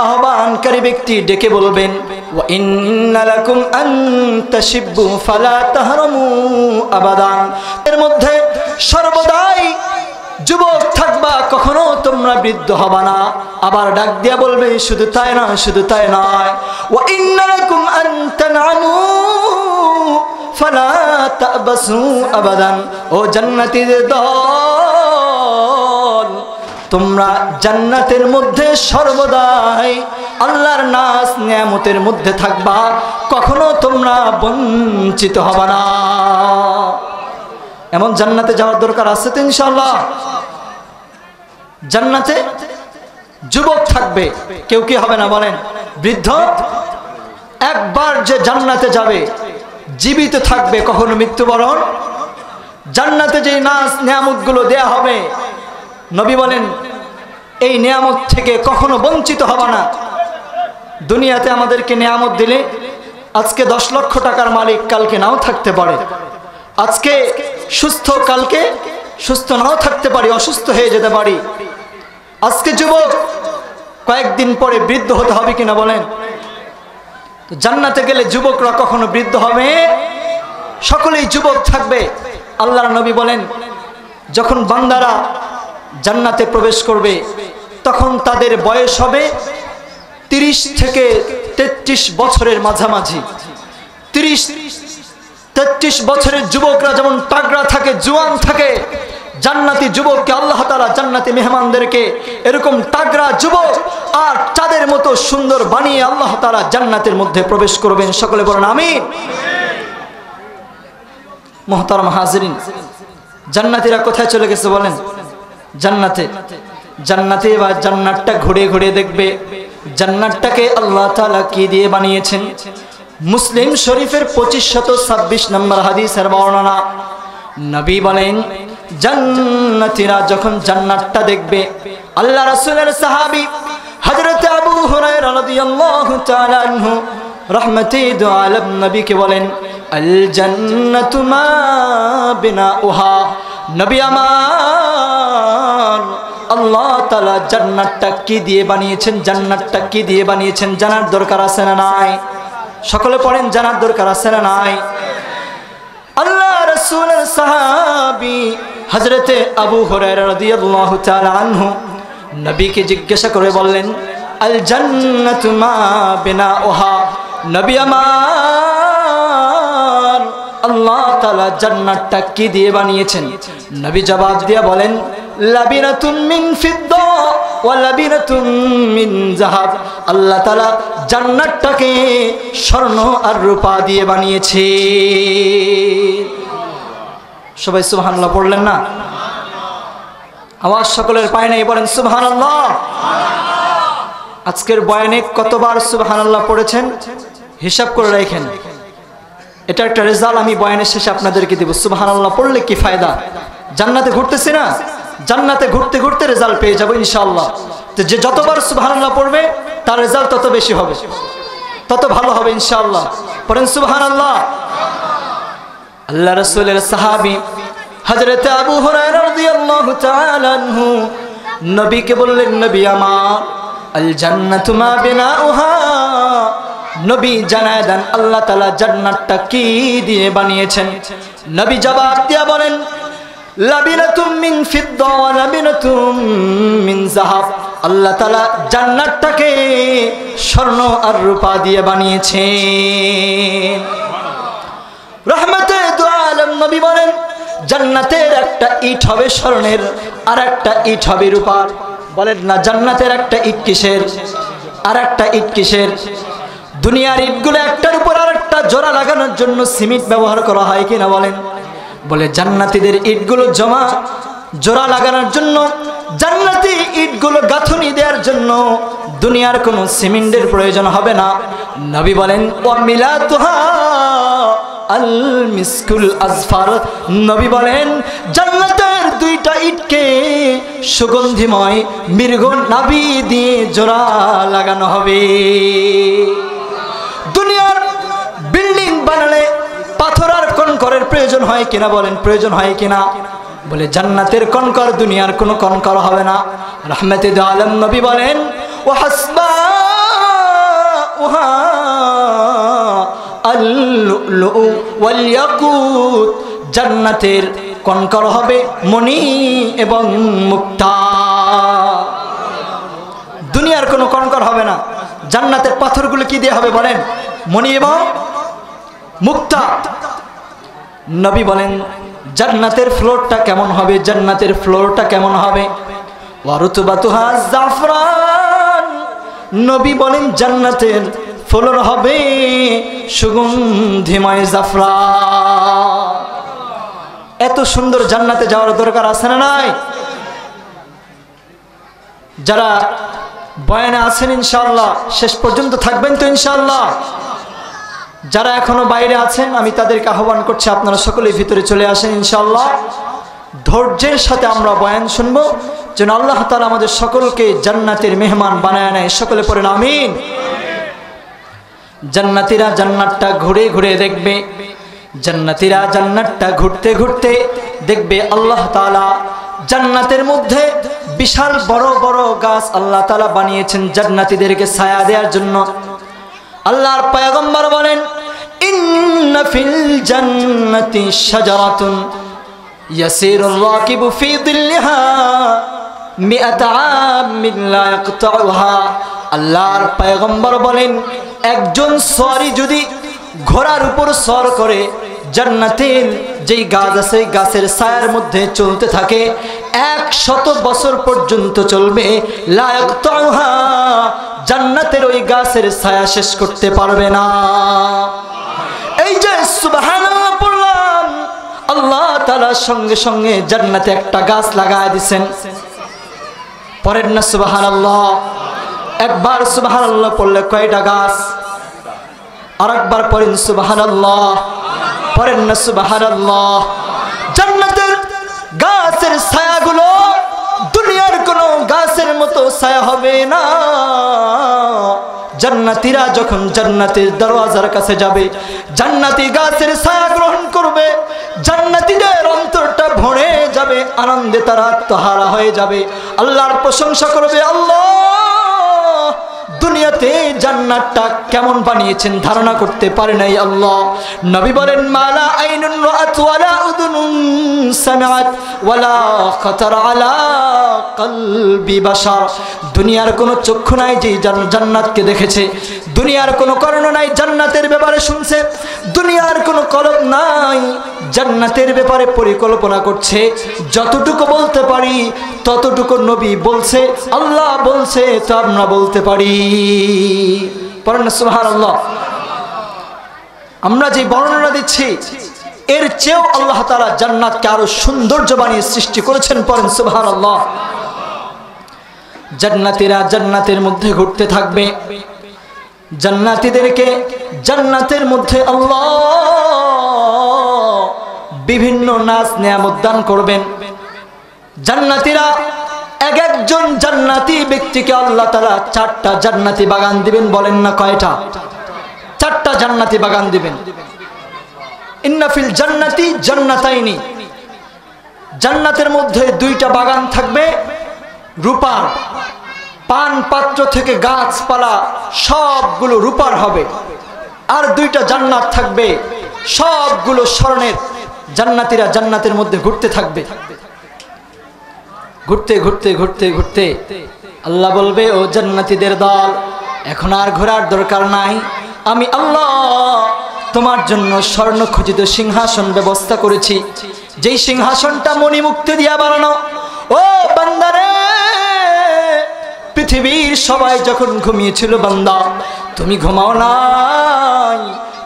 আহ্বানকারী ব্যক্তি ডেকে বলবেন, ওয়া ইন্না লাকুম আন তাশিব্বু ফালা তাহরামু আবাদান। এর মধ্যে সর্বদাই যুবক থাকবা, কখনো তোমরা বৃদ্ধ হবা না। আবার ডাক দিয়া বলবে, শুধু তাই না, শুধু তাই নয়, ওয়া ইন্না লাকুম আন তানআমু ফালা তাবাসু আবাদান। ও জান্নাতীদের দল, তোমরা জান্নাতের মধ্যে সর্বদাই আল্লাহর নাজ নিয়ামতের মধ্যে থাকবা, কখনো তোমরা বঞ্চিত হবা না। এমন জান্নাতে যাওয়ার দরকার আছে তো ইনশাআল্লাহ। জান্নাতে যুবক থাকবে, কেউ কি হবে না বলেন? বৃদ্ধ একবার যে জান্নাতে যাবে, জীবিত থাকবে, কখনো মৃত্যুবরণ। জান্নাতে যে নাজ নিয়ামতগুলো দেয়া হবে, নবী বলেন এই নিয়ামত থেকে কখনো বঞ্চিত হবে না। দুনিয়াতে আমাদেরকে নিয়ামত দিলে আজকে 10 লক্ষ টাকার মালিক, কালকে নাও থাকতে পারে। আজকে সুস্থ, কালকে সুস্থ নাও থাকতে পারি, অসুস্থ হয়ে যেতে পারি। আজকে যুবক, কয়েকদিন পরে বৃদ্ধ হতে হবে কিনা বলেন? তো জান্নাতে গেলে যুবকরা কখনো বৃদ্ধ হবে, সকলেই যুবক থাকবে। আল্লাহর নবী বলেন, যখন বান্দারা জান্নাতে প্রবেশ করবে, তখন তাদের বয়স হবে 30 থেকে 33 বছরের মাঝামাঝি। 30-33 বছরের যুবকরা যেমন তাগড়া থাকে, জোয়ান থাকে, জান্নাতি যুবককে আল্লাহ তাআলা, জান্নাতি মেহমানদেরকে এরকম তাগড়া যুবক আর চাঁদের মতো সুন্দর বানিয়ে আল্লাহ তাআলা জান্নাতের মধ্যে প্রবেশ করবেন। সকলে বলেন আমিন। মুহতারাম হাজিরিন, জান্নাতীরা কোথায় চলে গেছে বলেন? জান্নাতে। জান্নাতে বা জান্নাতটা ঘুরে ঘুরে দেখবে, জান্নাতটাকে আল্লাহ তাআলা কি দিয়ে বানিয়েছেন। মুসলিম শরীফের 2526 নম্বর হাদিসের বর্ণনা, নবী বলেন, জান্নাতীরা যখন জান্নাতটা দেখবে, আল্লাহ রাসূলের সাহাবী হযরত আবু হুরায়রা রাদিয়াল্লাহু তাআলা আনহু রাহমাতুল্লাহি আলাইহি নবীকে বলেন, আল জান্নাতু মা বিনাউহা। নবী আমার, আল্লাহ তাআলা জান্নাতটা কি দিয়ে বানিয়েছেন, জান্নাতটা কি দিয়ে বানিয়েছেন জানার দরকার আছে না নাই? সকলে পড়েন, জানার দরকার আছে না নাই? আল্লাহ রাসূলের সাহাবী হযরতে আবু হুরায়রা রাদিয়াল্লাহু তাআলা আনহু নবীকে জিজ্ঞাসা করে বললেন, আল জান্নাতু মা বিনাউহা। নবী আমার, আল্লাহ তাআলা জান্নাতটা কি দিয়ে বানিয়েছেন? নবী জবাব দিয়ে বলেন, লাবিনাতুম মিন ফিদ্দা ওয়া লাবিনাতুম মিন যাহাব। আল্লাহ তাআলা জান্নাতটাকে স্বর্ণ আর রূপা দিয়ে বানিয়েছে। সবাই সুবহানাল্লাহ পড়লেন না? আওয়াজ সকলের পায় নাই, বলেন সুবহানাল্লাহ। আজকের বয়ানে কতবার সুবহানাল্লাহ পড়েছেন হিসাব করে রাখেন। এটা একটা রেজাল্ট আমি বয়ানের শেষে আপনাদেরকে দেব। সুবহানাল্লাহ পড়লে কি ফায়দা? জান্নাতে ঘুরতেছি না, জান্নাতে ঘুরতে ঘুরতে রেজাল্ট পেয়ে যাবো ইনশাআল্লাহ। তো যে যতবার সুবহানাল্লাহ পড়বে তার রেজাল্ট তত বেশি হবে, তত ভালো হবে ইনশাআল্লাহ। পড়েন সুবহানাল্লাহ। আল্লাহ রাসূলের সাহাবী হযরত আবু হুরায়রা রাদিয়াল্লাহু তাআলা আনহু নবীকে বললেন, নবী আমার, আল জান্নাতু মা বিনাউহা। নবী জানায় দেন আল্লাহ তাআলা জান্নাতটা কি দিয়ে বানিয়েছেন। নবী জবাব দিয়া বলেন, লাবিনাতুম মিন ফিদ্দা ওয়া লাবিনাতুম মিন যাহাব। আল্লাহ তাআলা জান্নাতটাকে স্বর্ণ আর রূপা দিয়ে বানিয়েছেন। রহমতে দু আলম নবী বলেন, জান্নাতের একটা ইট হবে স্বর্ণের, আর একটা ইট হবে রূপার। বলেন না, জান্নাতের একটা ইট কিসের, আর একটা ইট কিসের? দুনিয়ার ইটগুলো একটার উপর আরেকটা জোড়া লাগানোর জন্য সিমেন্ট ব্যবহার করা হয় কিনা বলেন? বলে জান্নাতীদের ইটগুলো জোড়া লাগানোর জন্য, জান্নাতি ইটগুলো গাঁথনি দেওয়ার জন্য দুনিয়ার কোনো সিমেন্টের প্রয়োজন হবে না। নবী বলেন ওয়া মিলাতুহা আল মিসকুল আজফার। নবী বলেন জান্নাতের দুইটা ইটকে সুগন্ধিময় মৃগ নাভি দিয়ে জোড়া লাগানো হবে। দুনিয়ার বিল্ডিং বানালে পাথর আর কনকরের প্রয়োজন হয় কিনা বলেন? প্রয়োজন হয় কিনা? বলে জান্নাতের কনকর দুনিয়ার কোনো কনকর হবে না। রহমতে দু আলম নবী বলেন ও হাসবা উহা আল-লু'লু'ু ওয়াল ইয়াকুত। জান্নাতের কনকর হবে মণি এবং মুক্তা। দুনিয়ার কোনো কনকর হবে না। জান্নাতের পাথরগুলো কি দিয়ে হবে বলেন? মণি এবং মুক্তা। নবী বলেন জান্নাতের ফ্লোরটা কেমন হবে? জান্নাতের ফ্লোরটা কেমন হবে? ওয়া রুতবাতুহা জাফরান। নবী বলেন জান্নাতের ফ্লোর হবে সুগন্ধিময় জাফরান। এত সুন্দর জান্নাতে যাওয়ার দরকার আছে না নাই? যারা বয়ানে আছেন ইনশাআল্লাহ শেষ পর্যন্ত থাকবেন তো ইনশাআল্লাহ। যারা এখনো বাইরে আছেন আমি তাদেরকে আহ্বান করছি আপনারা সকলেই ভিতরে চলে আসেন ইনশাআল্লাহ। ধৈর্যের সাথে আমরা বয়ান শুনবো, যেন আল্লাহ তাআলা আমাদের সকলকে জান্নাতের মেহমান বানায় নেয়। সকলে পড়েন আমিন। জান্নাতীরা জান্নাতটা ঘুরে ঘুরে দেখবে, জান্নাতীরা জান্নাতটা ঘুরতে ঘুরতে দেখবে আল্লাহ তাআলা জান্নাতের মধ্যে বিশাল বড় বড় গাছ আল্লাহ তাআলা বানিয়েছেন জান্নাতীদেরকে ছায়া দেওয়ার জন্য। আল্লাহর পয়গম্বর বলেন ইন্না ফিল জান্নাতি শাজারাতুন ইয়াসিরুর রাকিবু ফি যিল্লিহা মিআতা আমিন লা ইয়াকতাউহা। আল্লাহর পয়গম্বর বলেন একজন সওয়ারি যদি ঘোড়ার উপর সওয়ার করে জান্নাতের যেই গাছ আছে গাছের ছায়ার মধ্যে চলতে থাকে 100 বছর পর্যন্ত চলবে, লা ইয়াকতাউহা। জান্নাতের ওই গাছের ছায়া শেষ করতে পারবে না। এই যে সুবহানাল্লাহ বললাম, আল্লাহ তাআলা সঙ্গে সঙ্গে জান্নাতে একটা গাছ লাগায় দিবেন। পড়েন না সুবহানাল্লাহ। একবার সুবহানাল্লাহ পড়লে কয়টা গাছ? আরেকবার পড়েন সুবহানাল্লাহ। পড়েন না সুবহানাল্লাহ। জান্নাতের গাছের ছায়াগুলো দুনিয়ার কোনো গাছের মতো ছায়া হবে না। জান্নাতীরা যখন জান্নাতের দরওয়াজার কাছে যাবে, জান্নাতি গাছের ছায়া গ্রহণ করবে, জান্নাতীদের অন্তরটা ভরে যাবে, আনন্দে তারা আত্মহারা হয়ে যাবে, আল্লাহর প্রশংসা করবে। আল্লাহ দুনিয়াতে জান্নাতটা কেমন বানিয়েছেন ধারণা করতে পারে নাই আল্লাহ। নবী বলেন মালা আইনুন রাআত ওয়ালা উযুনুন সামিআত ওয়ালা খাতারা আলা কলবি বাশার। দুনিয়ার কোনো চক্ষু নাই যে জান্নাতকে দেখেছে, দুনিয়ার কোনো কর্ণ নাই জান্নাতের ব্যাপারে শুনছে, দুনিয়ার কোনো কলব নাই জান্নাতের ব্যাপারে পরিকল্পনা করছে। যতটুকু বলতে পারি ততটুকু নবী বলছে, আল্লাহ বলছে, তা আমরা বলতে পারি। পড়েন সুবহানাল্লাহ। আমরা যে বর্ণনা দিচ্ছি এর চেয়েও আল্লাহ তাআলা জান্নাতকে আরো সৌন্দর্য বানিয়ে সৃষ্টি করেছেন। পড়েন সুবহানাল্লাহ। জান্নাতীরা জান্নাতের মধ্যে ঘুরতে থাকবে, জান্নাতীদেরকে জান্নাতের মধ্যে আল্লাহ বিভিন্ন নাজ নেয়ামত দান করবেন। জান্নাতীরা এক একজন জান্নাতি ব্যক্তিকে আল্লাহ তাআলা 4টা জান্নাতি বাগান দিবেন। বলেন না কয়টা? 4টা জান্নাতি বাগান দিবেন। ইন্না ফিল জান্নাতি জান্নাতাইনি। জান্নাতের মধ্যে 2টা বাগান থাকবে রূপার, পান পাত্র থেকে গাছপালা সবগুলো রূপার হবে। আর 2টা জান্নাত থাকবে সবগুলো স্বর্ণের, জান্নাতীরা জান্নাতের মধ্যে ঘুরতে থাকবে। ঘুরতে ঘুরতে ঘুরতে ঘুরতে আল্লাহ বলবে, ও জান্নাতীদের দল, এখন আর ঘোরার দরকার নাই। আমি আল্লাহ তোমার জন্য স্বর্ণ খচিত সিংহাসন ব্যবস্থা করেছি, যেই সিংহাসনটা মণিমুক্তি দিয়া বানানো। ও বান্দারে, পৃথিবীর সবাই যখন ঘুমিয়েছিল বান্দা, তুমি ঘুমাও নাই।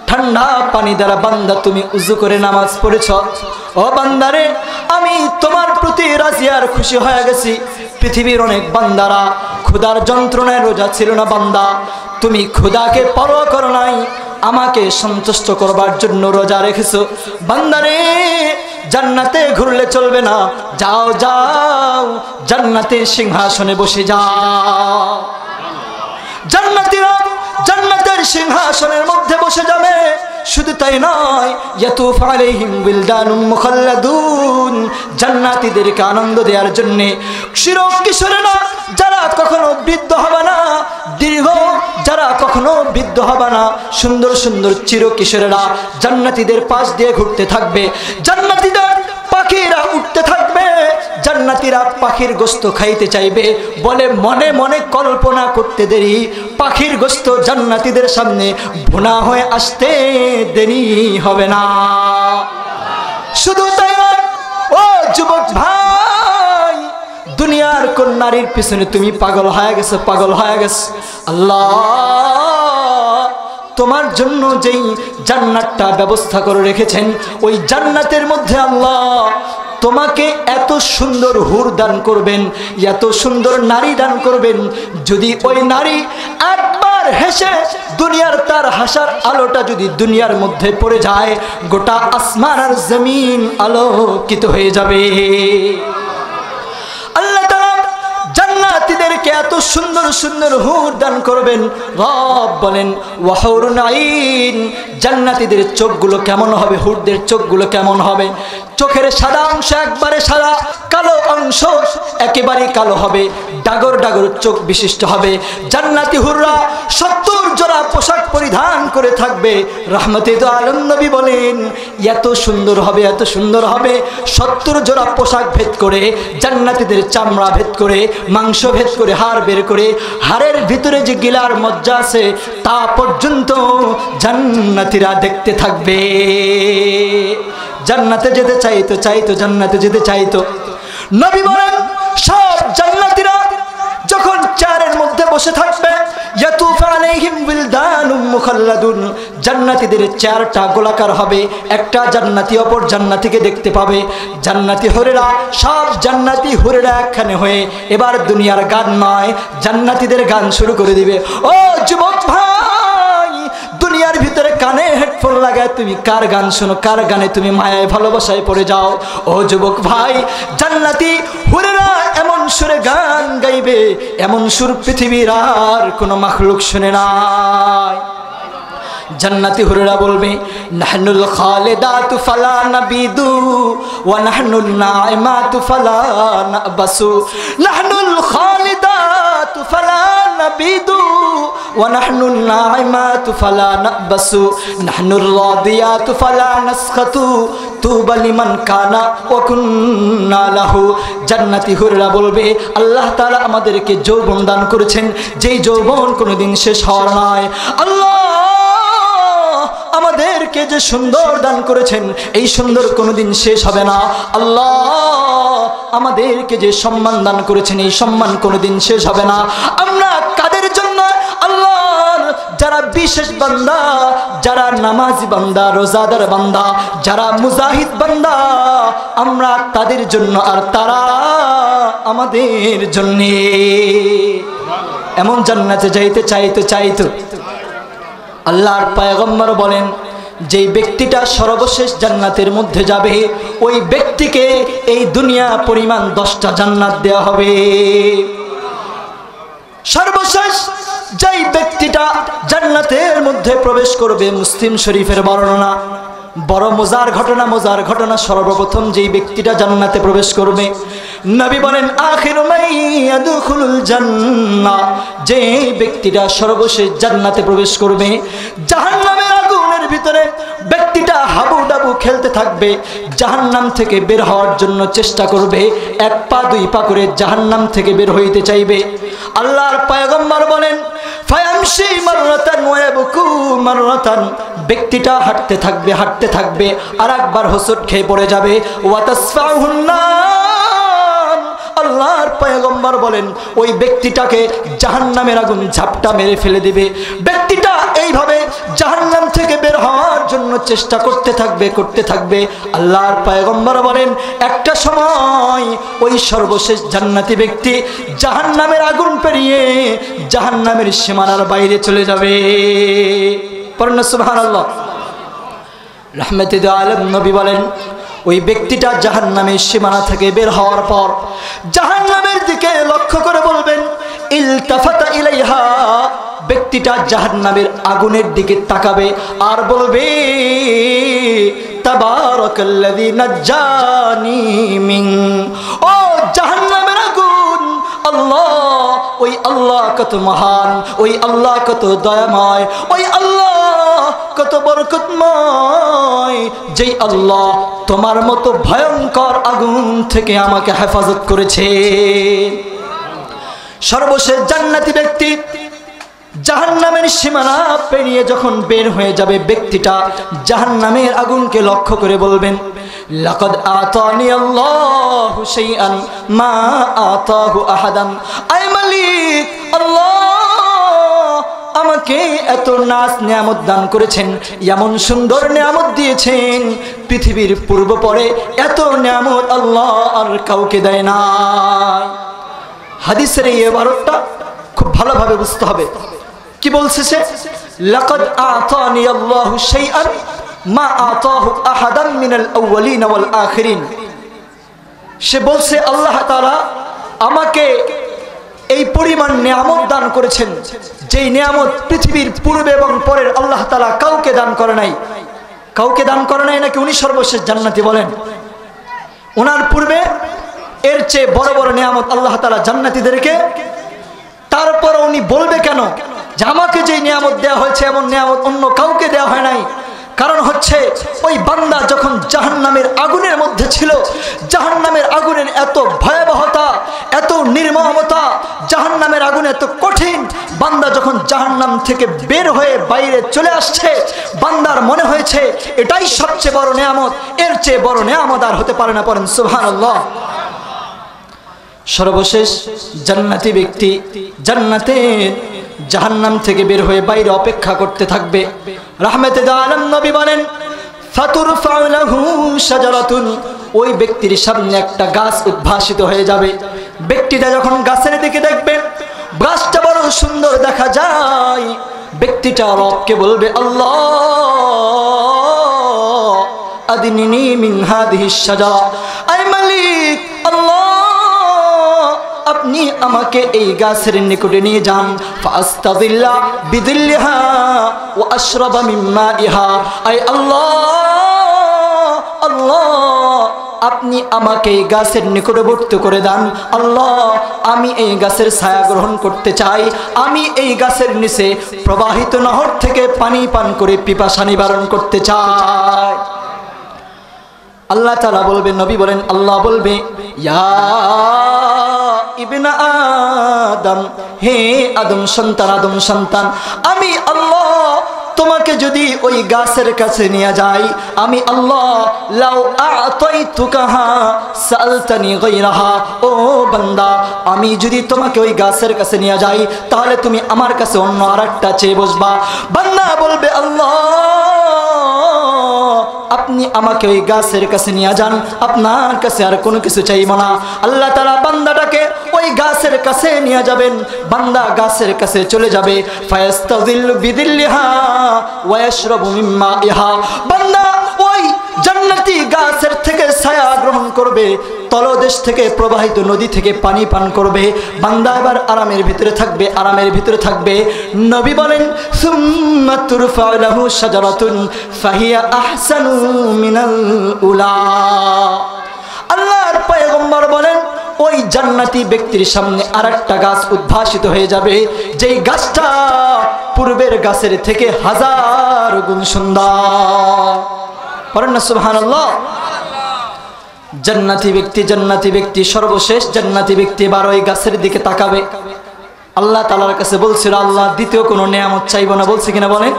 ঠান্ডা পানি দ্বারা বান্দা তুমি উযু করে নামাজ পড়েছ। ও বান্দারে, আমি তোমার প্রতি রাজি আর খুশি হয়ে গেছি। পৃথিবীর অনেক বান্দারা ক্ষুধার যন্ত্রণায় রোজা ছিল না বান্দা, তুমি ক্ষুধাকে পরোয়া করো নাই, আমাকে সন্তুষ্ট করবার জন্য রোজা রেখেছো। বান্দারে, জান্নাতে ঘুরলে চলবে না, যাও যাও জান্নাতের সিংহাসনে বসে যাও। জান্নাতীরা জান্নাতের সিংহাসনের মধ্যে বসে যাবে। শুধু তাই নয়, ইয়াতুফু আলাইহিম বিলদানুম মুখাল্লাদুন, জান্নাতীদেরকে আনন্দ দেওয়ার জন্য কিশোরেরা যারা কখনো বৃদ্ধ হবে না, দীর্ঘ যারা কখনো বৃদ্ধ হবে না, সুন্দর সুন্দর চিরকিশোরেরা জান্নাতীদের পাশ দিয়ে ঘুরতে থাকবে। জান্নাতীদের পাখিরা উঠতে থাকবে, জান্নাতীরা পাখির গোশত খাইতে চাইবে। বলে মনে মনে কল্পনা করতে দেরি, পাখির গোশত জান্নাতীদের সামনে ভুনা হয়ে আসতে দেরি হবে না। শুধু তাই নয়, ও যুবক ভাই, দুনিয়ার কোন নারীর পিছনে তুমি পাগল হয়ে গেছো, পাগল হয়ে গেছো। আল্লাহ তোমার জন্য যেই জান্নাতটা ব্যবস্থা করে রেখেছেন, ওই জান্নাতের মধ্যে আল্লাহ তোমাকে এত সুন্দর হুর দান করবেন, এত সুন্দর নারী দান করবেন, যদি ওই নারী একবার হেসে দুনিয়ার তার হাসার আলোটা যদি দুনিয়ার মধ্যে পড়ে যায়, গোটা আসমান আর জমিন আলোকিত হয়ে যাবে। আল্লাহ তাআলা জান্নাতীদেরকে এত সুন্দর সুন্দর হুর দান করবেন। রব বলেন, ওয়াহুরুন আইন, জান্নাতীদের চোখগুলো কেমন হবে, হুরদের চোখগুলো কেমন হবে? চোখের সাদা অংশ একবারে সাদা, কালো অংশ একেবারে কালো হবে, ডাগর ডাগর চোখ বিশিষ্ট হবে। জান্নাতি হুররা 70 জোড়া পোশাক পরিধান করে থাকবে। রাহমাতুল আলামিন নবী বলেন, এত সুন্দর হবে, এত সুন্দর হবে, 70 জোড়া পোশাক ভেদ করে, জান্নাতীদের চামড়া ভেদ করে, মাংস ভেদ করে, হাড় বের করে, হাড়ের ভিতরে যে গিলার মজ্জা আছে তা পর্যন্ত জান্নাতীরা দেখতে থাকবে। জান্নাতে যেতে চাইতো, জান্নাতে যেতে চাইতো। নবী বলেন, সব জান্নাতীরা যখন চেয়ারের মধ্যে বসে থাকবে, ইয়াতুফু আলাইহিম বিলদানুম মুখাল্লাদুন, জান্নাতীদের চেয়ারটা গোলাকার হবে, একটা জান্নাতি অপর জান্নাতীকে দেখতে পাবে। জান্নাতি হুরেরা, সব জান্নাতি হুরেরা একখানে হয়ে এবার দুনিয়ার গান নয়, জান্নাতীদের গান শুরু করে দিবে। ও যুবক ভাই, দুনিয়ার ভিতরে কানে হেডফোন লাগায় তুমি কার গান শোনো, কার গানে তুমি মায়ায় ভালোবাসায় পড়ে যাও? ও যুবক ভাই, জান্নাতি হুরেরা এমন সুরে গান গাইবে, এমন সুর পৃথিবীর আর কোনো মাখলুক শুনে নাই। জান্নাতি হুরেরা বলবে, নাহনুল খালিদাতু ফালা নাবিদু ওয়া নাহনুন নাইমাতু ফালা নাবাসু, নাহনুল খালিদাতু ফালা নাবিদু ওয়া নাহনুন নাইমাতু ফালা নাবাসু, নাহনুর রাদিয়াতু ফালা নাসখাতু তুবা লিমান কানা ওয়া কুন্না লাহু। জান্নাতি হুরেরা বলবে, আল্লাহ তাআলা আমাদেরকে যৌবন দান করেছেন, যেই যৌবন কোনোদিন শেষ হওয়ার নয়। আল্লাহ আমাদেরকে যে সুন্দর দান করেছেন, এই সুন্দর কোনোদিন শেষ হবে না। আল্লাহ আমাদেরকে যে সম্মান দান করেছেন, এই সম্মান কোনোদিন শেষ হবে না। আমরা কাদের জন্য? আল্লাহ যারা বিশেষ বান্দা, যারা নামাজি বান্দা, রোজাদার বান্দা, যারা মুজাহিদ বান্দা, আমরা তাদের জন্য, আর তারা আমাদের জন্য। এমন জান্নাতে যাইতে চাইতো। আল্লাহর পয়গম্বর বলেন, যেই ব্যক্তিটা সর্বশেষ জান্নাতের মধ্যে যাবে, ওই ব্যক্তিকে এই দুনিয়া পরিমাণ 10টা জান্নাত দেওয়া হবে। সর্বশেষ যেই ব্যক্তিটা জান্নাতের মধ্যে প্রবেশ করবে, মুসলিম শরীফের বর্ণনা, বড় মজার ঘটনা। সর্বপ্রথম যেই ব্যক্তিটা জান্নাতে প্রবেশ করবে, নবী বলেন, আখিরু মান ইয়াদখুলুল জান্নাহ, যে ব্যক্তিটা সর্বশেষ জান্নাতে প্রবেশ করবে, জাহান্নামের আগুনের ভিতরে ব্যক্তিটা হাবুডাবু খেলতে থাকবে, জাহান্নাম থেকে বের হওয়ার জন্য চেষ্টা করবে, এক পা দুই পা করে জাহান্নাম থেকে বের হইতে চাইবে। আল্লাহর পয়গম্বর বলেন ফায়ামশি মাররাতান ওয়া ইয়াবকু মাররাতান, ব্যক্তিটা হাঁটতে থাকবে আর একবার হোঁচট খেয়ে পড়ে যাবে। ওয়া তাসফাহুন নার, আল্লাহর পয়গম্বর বলেন ওই ব্যক্তিটাকে জাহান্নামের আগুন ঝাপটা মেরে ফেলে দিবে। ব্যক্তিটা এইভাবে জাহান্নাম থেকে বের হওয়ার জন্য চেষ্টা করতে থাকবে। আল্লাহর পয়গম্বর বলেন একটা সময় ওই সর্বশেষ জান্নাতি ব্যক্তি জাহান্নামের আগুন পেরিয়ে জাহান্নামের সীমানার বাইরে চলে যাবে। পড়ুন সুবহানাল্লাহ। রাহমাতুল আলামিন নবী বলেন ওই ব্যক্তিটা জাহান্নামের সীমানা থেকে বের হওয়ার পর জাহান্নামের দিকে লক্ষ্য করে বলবেন ইলতাফাতা ইলাইহা, ব্যক্তিটা জাহান্নামের আগুনের দিকে তাকাবে আর বলবে তাবারাকাল্লাযী নাজ্জানি মিন, ও জাহান্নামের আগুন, আল্লাহ, ওই আল্লাহ কত মহান, ওই আল্লাহ কত দয়াময়, ওই আল্লাহ কত বরকতময়, যেই আল্লাহ তোমার মতো ভয়ঙ্কর আগুন থেকে আমাকে হেফাজত করেছে। সর্বশেষ জান্নাতি ব্যক্তি জাহান্নামের সীমানা পেরিয়ে যখন বের হয়ে যাবে, ব্যক্তিটা জাহান্নামের আগুনকে লক্ষ্য করে বলবেন লাকাদ আতানি আল্লাহু শাইআন মা আতাহু আহাদান, আয় মালিক আল্লাহ আমাকে এত নাজ নিয়ামত দান করেছেন, এমন সুন্দর নিয়ামত দিয়েছেন, পৃথিবীর পূর্ব পরে এত নিয়ামত আল্লাহ আর কাউকে দেয় না। হাদিসের এই ইবারতটা খুব ভালোভাবে বুঝতে হবে। কি বলছে সে? লাকাদ আতানি আল্লাহু শাইআন মা আতাহু আহাদান মিনাল আউয়ালিন ওয়াল আখিরিন। সে বলছে আল্লাহ তাআলা আমাকে এই পরিমাণ নিয়ামত দান করেছেন, যেই নিয়ামত পৃথিবীর পূর্বে এবং পরের আল্লাহ তাআলা কাউকে দান করে নাই। কাউকে দান করে নাই নাকি উনি সর্বশেষ জান্নাতি? বলেন, ওনার পূর্বে এর চেয়ে বড় বড় নিয়ামত আল্লাহ তাআলা জান্নাতীদেরকে, তারপর উনি বলবে কেন যে আমাকে যে নিয়ামত দেওয়া হয়েছে এমন নিয়ামত অন্য কাউকে দেওয়া হয় নাই? কারণ হচ্ছে ওই বান্দা যখন জাহান্নামের আগুনের মধ্যে ছিল, জাহান্নামের আগুনের এত ভয়াবহতা, এত নির্মমতা, জাহান্নামের আগুন এত কঠিন, বান্দা যখন জাহান্নাম থেকে বের হয়ে বাইরে চলে আসছে, বান্দার মনে হয়েছে এটাই সবচেয়ে বড় নিয়ামত, এর চেয়ে বড় নিয়ামত আর হতে পারে না। পড়েন সুবহানাল্লাহ। সর্বশেষ জান্নাতি ব্যক্তি জান্নাতে জাহান্নাম থেকে বের হয়ে বাইরে অপেক্ষা করতে থাকবে। রাহমাতুল আলামিন নবী বলেন ফাতুরফাউ লাহু শাজারাতুন, ওই ব্যক্তির সামনে একটা গাছ উদ্ভাসিত হয়ে যাবে। ব্যক্তিটা যখন গাছের দিকে দেখবে, গাছটা বড় সুন্দর দেখা যায়, ব্যক্তিটা রবকে বলবে আল্লাহ আদিনিনি মিন হাদিহিশ শাজারা, আয় মালিক আল্লাহ আপনি আমাকে এই গাছের নিকটে নিয়ে যান, ফাস্তাযিল্লা বিযিল্লিহা ওয়া আশরাবা মিন মাইহা, আয় আল্লাহ আল্লাহ আপনি আমাকে এই গাছের নিকটবর্তী করে দেন, আল্লাহ আমি এই গাছের ছায়া গ্রহণ করতে চাই, আমি এই গাছের নিচে প্রবাহিত নহর থেকে পানি পান করে পিপাসা নিবারণ করতে চাই। আল্লাহ তাআলা বলবে, নবী বলেন আল্লাহ বলবে ইয়া ইবনা আদম, হে আদম সন্তান, আদম সন্তান, আমি আল্লাহ তোমাকে যদি ওই গাছের কাছে নিয়ে যাই, আমি আল্লাহ লাউ আ'তাইতুকাহা সালতানি গায়রাহা, ও বান্দা আমি যদি তোমাকে ওই গাছের কাছে নিয়ে যাই তাহলে তুমি আমার কাছে অন্য আরেকটা চেয়ে বসবা। বান্দা বলবে আল্লাহ আপনি আমাকে ওই গাছের কাছে নিয়ে যান, আপনার কাছে আর কোনো কিছু চাইব না। আল্লাহ তাআলা বান্দাটাকে ওই গাছের কাছে নিয়ে যাবেন, বান্দা গাছের কাছে চলে যাবে, ফায়াস্তাযিল্লু বিযিল্লিহা ওয়া ইয়াশরাবু মিন মাইহা, বান্দা ওই জান্নাতি গাছের থেকে ছায়া গ্রহণ করবে, তলদেশ থেকে প্রবাহিত নদী থেকে পানি পান করবে, বান্দা এবার আরামের ভিতরে থাকবে, আরামের ভিতরে থাকবে। নবী বলেন সুম্মা তুরফাউ লাহু শাজারাতুন ফাহিয়া আহসানু মিনাল উলা। আল্লাহর পয়গম্বর বলেন ওই জান্নাতি ব্যক্তির সামনে আরেকটা গাছ উদ্ভাসিত হয়ে যাবে, যেই গাছটা পূর্বের গাছের থেকে হাজার গুণ সুন্দর। পড়েন না সুবহানাল্লাহ। জান্নাতি ব্যক্তি সর্বশেষ জান্নাতি ব্যক্তি এবার ওই গাছের দিকে তাকাবে। আল্লাহ তাআলার কাছে বলছিল, আল্লাহ দ্বিতীয় কোনো নেয়ামত চাইবো না, বলছে কিনা বলেন?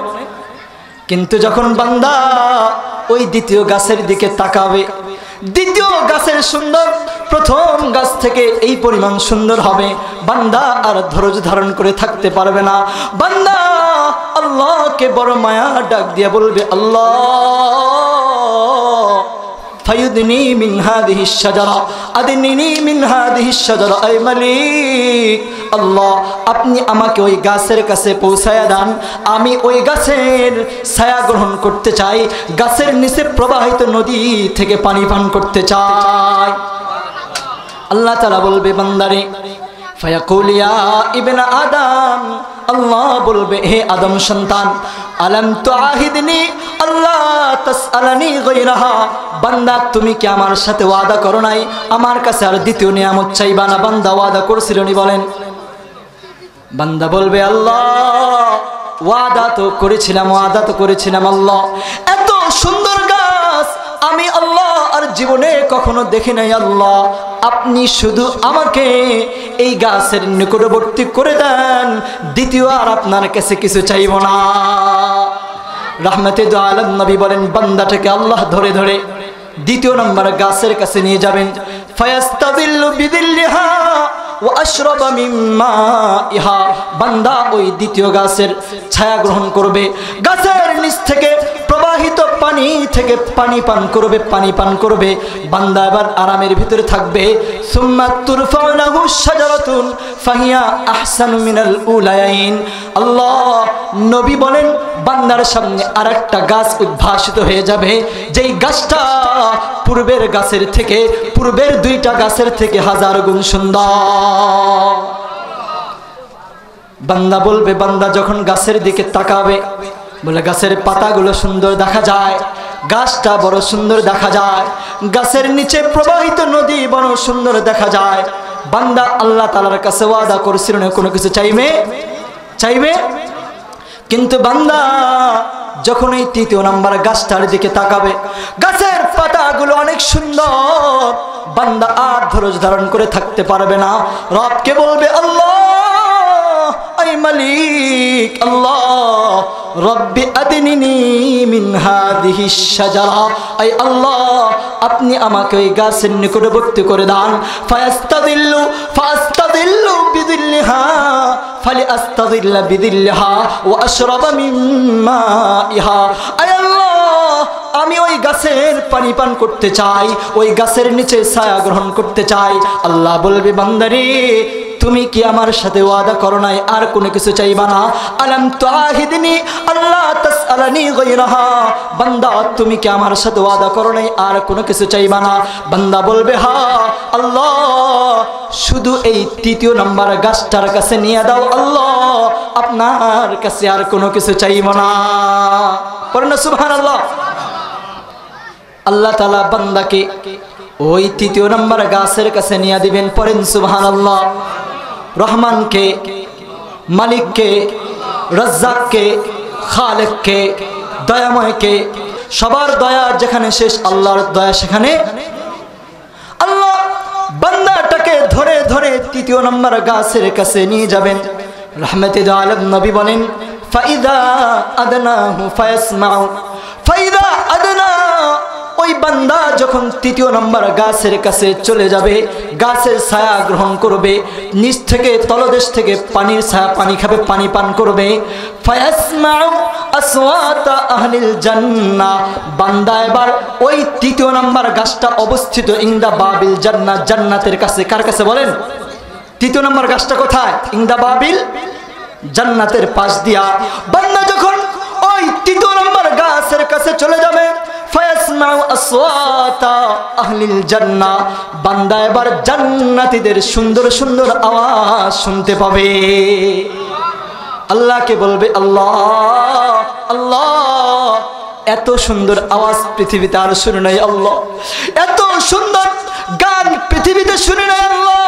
কিন্তু যখন বান্দা ওই দ্বিতীয় গাছের দিকে তাকাবে, দ্বিতীয় গাছের সুন্দর প্রথম গাছ থেকে এই পরিমাণ সুন্দর হবে, বান্দা আর ধৈর্য ধারণ করে থাকতে পারবে না। বান্দা আল্লাহকে বড় মায়া ডাক দিয়ে বলবে, আল্লাহ ফায়ুদনি মিন হাদিহিশ শাজারা আদনিনি মিন হাদিহিশ শাজারা আই মালিক, আল্লাহ আপনি আমাকে ওই গাছের কাছে পৌঁছায়া দেন, আমি ওই গাছের ছায়া গ্রহণ করতে চাই, গাছের নিচে প্রবাহিত নদী থেকে পানি পান করতে চাই। আল্লাহ তাআলা বলবে, বান্দারে ফায়াকুল ইয়া ইবনা আদম, আল্লাহ বলবে, হে আদম সন্তান, আলাম তুআহিদনি আল্লাহ তাসআলানি গায়রাহা, বান্দা তুমি কি আমার সাথে ওয়াদা করো নাই আমার কাছে আর দ্বিতীয় নিয়ামত চাইবা না? বান্দা ওয়াদা করেছিল নি? বলেন। বান্দা বলবে, আল্লাহ ওয়াদা তো করেছিলাম আল্লাহ, এত সুন্দর গাছ আমি আল্লাহ আর জীবনে কখনো দেখি নাই, আল্লাহ আপনি শুধু আমাকে এই গাছের নিকটবর্তী করে দেন, দ্বিতীয় আর আপনার কাছে কিছু চাইব না। রাহমাতে দু আলম নবী বলেন, বান্দাটাকে আল্লাহ ধরে ধরে দ্বিতীয় নম্বর গাছের কাছে নিয়ে যাবেন। ফায়াস্তাযিল্লু বিযিল্লিহা ওয়া আশরাবা মিন মাইহা, বান্দা ওই দ্বিতীয় গাছের ছায়া গ্রহণ করবে, গাছের নিচ থেকে প্রবাহিত পানি থেকে পানি পান করবে, বান্দা এবার আরামের ভিতরে থাকবে। সুম্মা তুরফাউ লাহু শাজারাতুন ফাহিয়া আহসানু মিনাল উলায়াইন, আল্লাহ নবী বলেন, বান্দার সামনে আরেকটা গাছ উদ্ভাসিত হয়ে যাবে, যেই গাছটা পূর্বের দুইটা গাছের থেকে হাজার গুণ সুন্দর। বান্দা বলবে, বান্দা যখন গাছের দিকে তাকাবে, বলে গাছের পাতাগুলো সুন্দর দেখা যায়, গাছটা বড় সুন্দর দেখা যায়, গাছের নিচে প্রবাহিত নদী বড় সুন্দর দেখা যায়। বান্দা আল্লাহ তাআলার কাছে ওয়াদা করেছিল না কোনো কিছু চাইবে, কিন্তু বান্দা যখন এই তৃতীয় নাম্বার গাছটার দিকে তাকাবে, গাছের পাতাগুলো অনেক সুন্দর, বান্দা আর ধৈর্য ধারণ করে থাকতে পারবে না, রবকে বলবে, আল্লাহ আই মালিক, আল্লাহ রব্বি আদনিনি মিন হাদিহিশ শাজারা, আই আল্লাহ আপনি আমাকে ওই গাছের নিকটবর্তী করে দেন। ফাস্তাযিল্লু বিযিল্লিহা ফালিআস্তাযিল্লা বিযিল্লিহা ওয়া আশরাবা মিন মাইহা, আই আল্লাহ আমি ওই গাছের পানি পান করতে চাই, ওই গাছের নিচে ছায়া গ্রহণ করতে চাই। আল্লাহ বলবে, বান্দারে তুমি কি আমার সাথে ওয়াদা করো নাই আর কোনো কিছু চাইবা না? আলাম তুআহিদনি আল্লাহ তাসআলানি গায়রাহা, বান্দা তুমি কি আমার সাথে ওয়াদা করো নাই আর কোনো কিছু চাইবা না? বান্দা বলবে, হ্যাঁ আল্লাহ শুধু এই তৃতীয় নাম্বার গাছটার কাছে নিয়ে দাও, আল্লাহ আপনার কাছে আর কোনো কিছু চাইব না। পড়েন সুবহানাল্লাহ। আল্লাহ তাআলা বান্দাকে ওই তৃতীয় নাম্বার গাছের কাছে নিয়ে দিবেন। পড়েন সুবহানাল্লাহ। রহমানকে, মালিককে, রাজ্জাককে, খালেককে, দয়াময়কে, সবার দয়া যেখানে শেষ আল্লাহর দয়া সেখানে। আল্লাহ বান্দাটাকে ধরে ধরে তৃতীয় নম্বর গাছের কাছে নিয়ে যাবেন। রাহমাতে দু আলম নবী বলেন, ফাইদা আদনাহু ফায়াসমাউ, ফাইদা আদনা, ওই বান্দা যখন তৃতীয় নম্বর গাছের কাছে চলে যাবে, গাছের ছায়া গ্রহণ করবে, নিচ থেকে তলদেশ থেকে পানির ছায়া পানি খাবে, পানি পান করবে। ফায়াসমাউ আসওয়াতা আহলিল জান্নাহ, বান্দা এবার ওই তৃতীয় নম্বর গাছটা অবস্থিত ইনদা বাবিল জান্নাহ, জান্নাতের কাছে। কার কাছে বলেন? তৃতীয় নম্বর গাছটা কোথায়? ইনদা বাবিল, জান্নাতের পাশ দিয়া। বান্দা যখন ওই তৃতীয় নম্বর গাছের কাছে চলে যাবে, ফায়াসমাউ আসওয়াতা আহলিল জান্নাহ, বান্দা এবার জান্নাতীদের সুন্দর সুন্দর আওয়াজ শুনতে পাবে। আল্লাহকে বলবে, আল্লাহ আল্লাহ এত সুন্দর আওয়াজ পৃথিবীতে আর শুনে নাই, আল্লাহ এত সুন্দর গান পৃথিবীতে শুনে নাই, আল্লাহ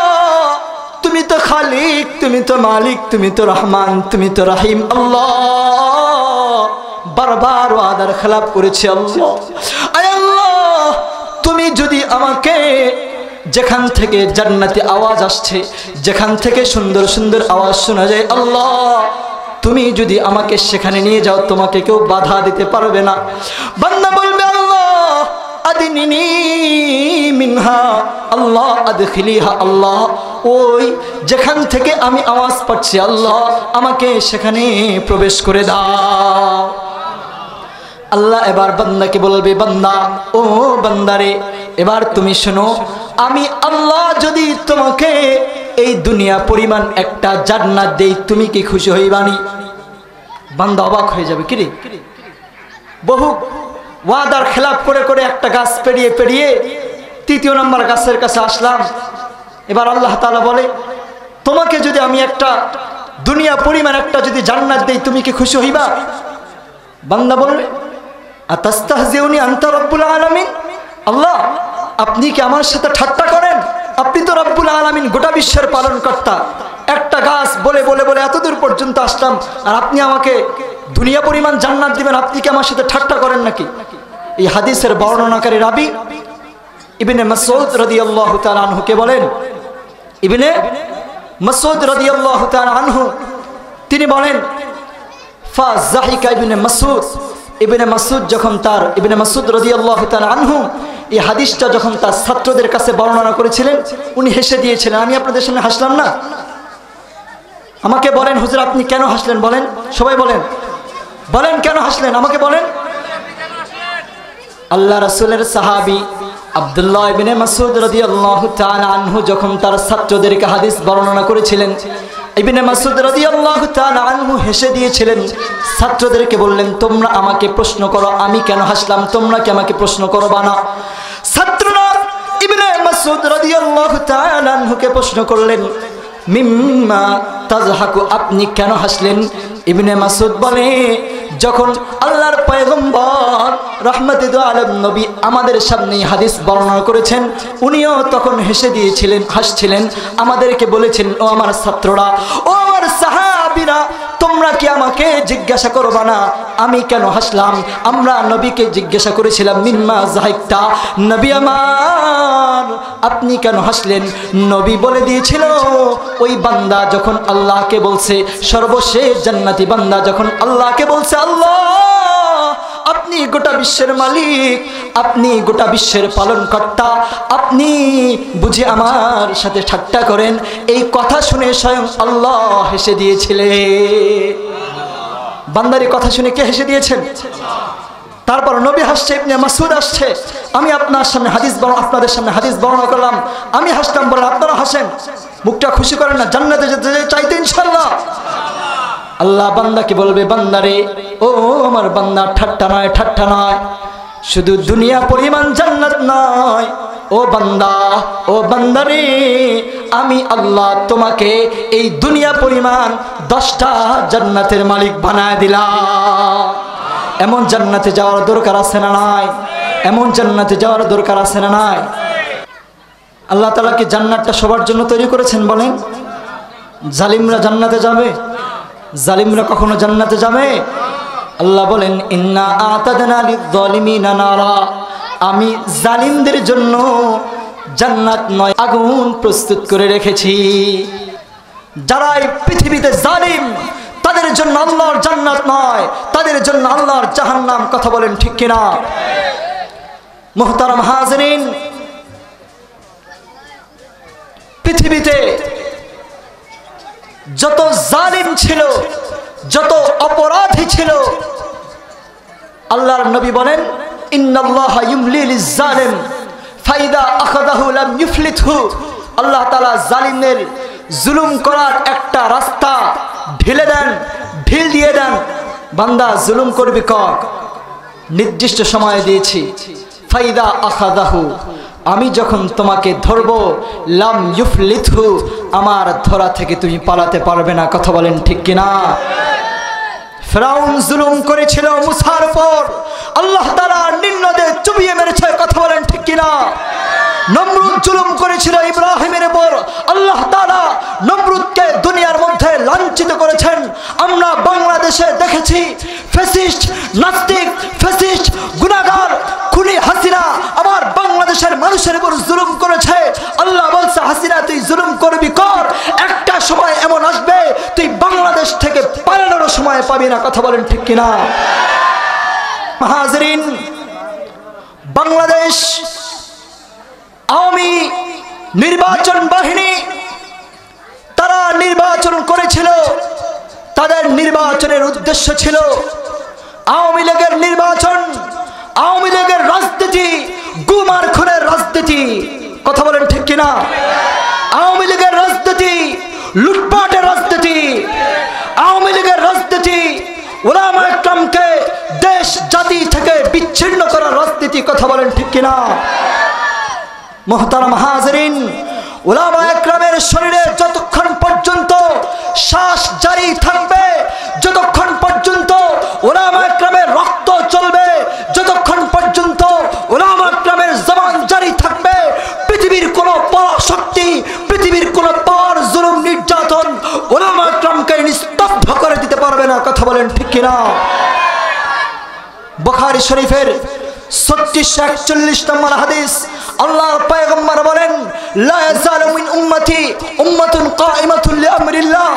তুমি তো খালিক, তুমি তো মালিক, তুমি তো রহমান, তুমি তো রহিম। আল্লাহ বারবার ওয়াদার খেলাপ করেছি। আল্লাহ, আয় আল্লাহ, তুমি যদি আমাকে যেখান থেকে জান্নাতি আওয়াজ আসছে, যেখান থেকে সুন্দর সুন্দর আওয়াজ শোনা যায়, আল্লাহ তুমি যদি আমাকে সেখানে নিয়ে যাও, তোমাকে কেউ বাধা দিতে পারবে না। বান্দা বলবে, আল্লাহ আদিনিনি মিনহা, আল্লাহ আদখিলিহা, আল্লাহ ওই যেখান থেকে আমি আওয়াজ পাচ্ছি, আল্লাহ আমাকে সেখানে প্রবেশ করে দাও। আল্লাহ এবার বান্দাকে বলবে, বান্দা, ও বান্দারে, এবার তুমি শোনো, আমি আল্লাহ যদি তোমাকে এই দুনিয়া পরিমাণ একটা জান্নাত দেই, তুমি কি খুশি হইবানি? বান্দা অবাক হয়ে যাবে, কিরে বহু ওয়াদার খেলাপ করে করে একটা গাছ পেরিয়ে পেরিয়ে ৩য় নম্বর গাছের কাছে আসলাম। এবার আল্লাহ তাআলা বলে, তোমাকে যদি আমি একটা দুনিয়া পরিমাণ একটা যদি জান্নাত দেই, তুমি কি খুশি হইবা? বান্দা বলবে, আতাস্তাহজিউনি আনতা রব্বুল আলামিন, আল্লাহ আপনি কি আমার সাথে ঠাট্টা করেন? আপনি তো রব্বুল আলামিন, গোটা বিশ্বের পালনকর্তা। একটা গাছ বলে বলে বলে এতদূর পর্যন্ত আসলাম, আর আপনি আমাকে দুনিয়া পরিমাণ জান্নাত দিবেন? আপনি কি আমার সাথে ঠাট্টা করেন নাকি? এই হাদিসের বর্ণনাকারী রাবী ইবনে মাসউদ রাদিয়াল্লাহু তাআলা আনহু কে বলেন, ইবনে মাসউদ রাদিয়াল্লাহু তাআলা আনহু তিনি বলেন, ফাযাহিকা ইবনে মাসউদ, ইবনে মাসউদ যখন তার ইবনে মাসউদ রাদিয়াল্লাহু তাআলা আনহু এই হাদিসটা যখন তার ছাত্রদের কাছে বর্ণনা করেছিলেন, উনি হেসে দিয়েছিলেন। আমি আপনাদের সামনে হাসলাম না? আমাকে বলেন, হুজুর আপনি কেন হাসলেন? বলেন, সবাই বলেন, বলেন কেন হাসলেন? আমাকে বলেন। আল্লাহ রাসূলের সাহাবী আব্দুল্লাহ ইবনে মাসউদ রাদিয়াল্লাহু তাআলা আনহু যখন তার ছাত্রদেরকে হাদিস বর্ণনা করেছিলেন, ইবনে মাসউদ রাদিয়াল্লাহু তাআলা আনহু হেসে দিয়েছিলেন। ছাত্রদেরকে বললেন, তোমরা আমাকে প্রশ্ন করো, আমি কেন হাসলাম? তোমরা কি আমাকে প্রশ্ন করবা না? ছাত্ররা ইবনে মাসউদ রাদিয়াল্লাহু তাআলা আনহুকে প্রশ্ন করলেন, মিম্মা তাজহাকু, আপনি কেন হাসলেন? ইবনে মাসউদ বলে, যখন আল্লাহর পয়গম্বর রাহমাতুল আলামিন নবী আমাদের সামনে হাদিস বর্ণনা করেছেন, উনিও তখন হেসে দিয়েছিলেন, হাসছিলেন। আমাদেরকে বলেছেন, ও আমার ছাত্ররা, ও আমার সাহাবীরা, তোমরা কি আমাকে জিজ্ঞাসা করবা না আমি কেন হাসলাম? আমরা নবীকে জিজ্ঞাসা করেছিলাম, মিম্মা যাহিকতা, নবী আমার আপনি কেন হাসলেন? নবী বলে দিয়েছিল, ওই বান্দা যখন আল্লাহকে বলছে, সর্বশেষ জান্নাতি বান্দা যখন আল্লাহকে বলছে, আল্লাহ আপনি গোটা বিশ্বের মালিক, আপনি গোটা বিশ্বের পালনকর্তা, আপনি বুঝি আমার সাথে ঠাট্টা করেন? এই কথা শুনে স্বয়ং আল্লাহ হেসে দিয়েছিলেন। বান্দারি কথা শুনে কে হেসে দিয়েছেন? তারপর নবী হাসছে, ইবনে মাসউদ আসছে, আমি আপনাদের সামনে হাদিস বর্ণনা করলাম, আমি হাসলাম, বলেন আপনারা হাসেন, মুখটা খুশি করেন না? জান্নাতে যেতে চাইতে ইনশাআল্লাহ। আল্লাহ বান্দাকে বলবে, বান্দারে, ও আমার বান্দা, ঠাট্টা নয়, ঠাট্টা নয়, শুধু দুনিয়া পরিমাণ জান্নাত নয়, ও বান্দা, ও বান্দারে, আমি আল্লাহ তোমাকে এই দুনিয়া পরিমাণ 10টা জান্নাতের মালিক বানায় দিলাম। এমন জান্নাতে যাওয়ার দরকার আছে না নাই? এমন জান্নাতে যাওয়ার দরকার আছে না নাই? আল্লাহ তাআলা কি জান্নাতটা সবার জন্য তৈরি করেছেন? বলেন, জালিমরা জান্নাতে যাবে? জালিমরা কখনো জান্নাতে যাবে? আল্লাহ বলেন, ইন্না আতাদনা লিয-যালিমিনা নারা, আমি জালিমদের জন্য জান্নাত নয়, আগুন প্রস্তুত করে রেখেছি। যারা এই পৃথিবীতে জালিম, তাদের জন্য আল্লাহর জান্নাত নয়, তাদের জন্য আল্লাহর জাহান্নাম। কথা বলেন ঠিক কিনা? মুহতারাম হাজিরিন, পৃথিবীতে যত জালিম ছিল, যত অপরাধী ছিল, আল্লাহর নবী বলেন, ইন্নাল্লাহা ইউমলি লিজ-জালিম ফাইদা আখাযাহু লাম ইউফলিতহু। আল্লাহ তাআলা জালিমের জুলুম করার একটা রাস্তা ঢেলে দেন, ঢিল দিয়ে দেন। বান্দা জুলুম করবি কর, নির্দিষ্ট সময় দিয়েছি। ফাইদা আখাযাহু, আমি যখন তোমাকে ধরব, লাম ইউফলিতহু, আমার ধরা থেকে তুমি পালাতে পারবে না। কথা বলেন ঠিক কিনা? ফিরআউন জুলুম করেছিল মুসার উপর, আল্লাহ তাআলা নিম্নদে চুবিয়ে মেরেছে। কথা বলেন ঠিক কিনা? নমরুদ জুলুম করেছিল ইব্রাহিমের উপর, আল্লাহ তাআলা নমরুদকে দুনিয়ার মধ্যে লাঞ্ছিত করেছেন। আমরা বাংলাদেশে দেখেছি ফ্যাসিস্ট, নাস্তিক, ফ্যাসিস্ট, গুনাহগার, খুনি হাসিনা আমার বাংলাদেশের মানুষের উপর জুলুম করেছে। আল্লাহ বলছে, হাসিনা তুই জুলুম করবি কর, একটা সময় এমন আসবে তুই বাংলাদেশ থেকে পালানোর সময় পাবি না। কথা বলেন ঠিক কিনা? হাজিরিন, বাংলাদেশ আওয়ামী নির্বাচন বাহিনী তারা নির্বাচন করেছিল, তাদের নির্বাচনের উদ্দেশ্য ছিল আওয়ামী লীগের নির্বাচন, আওয়ামী লীগের রাজনীতি, গুম আর খুনের রাজনীতি। কথা বলেন ঠিক কিনা? আওয়ামী লীগের রাজনীতি লুটপাটের রাজনীতি, আওয়ামী লীগের রাজনীতি উলামা ইকরামকে দেশ জাতি থেকে বিচ্ছিন্ন করার রাজনীতি। কথা বলেন ঠিক কিনা? মুহতারাম হাজিরিন, উলামা ইকরামের শরীরে যতক্ষণ পর্যন্ত শ্বাস জারি থাকবে, যতক্ষণ পর্যন্ত উলামা ইকরামের রক্ত চলবে, যতক্ষণ পর্যন্ত উলামা ইকরামের জবান জারি থাকবে, পৃথিবীর কোন পরাশক্তি, পৃথিবীর কোন পাওয়ার জুলুম নির্যাতন উলামা ইকরামকে নিস্তব্ধ করে দিতে পারবে না। কথা বলেন ঠিক কিনা? বুখারী শরীফের 3641 নম্বর হাদিস, আল্লাহর পয়গম্বর বলেন, লা ইয়াজালু মিন উম্মতি উম্মাতুন কাইমাতুন লিআমরিল্লাহ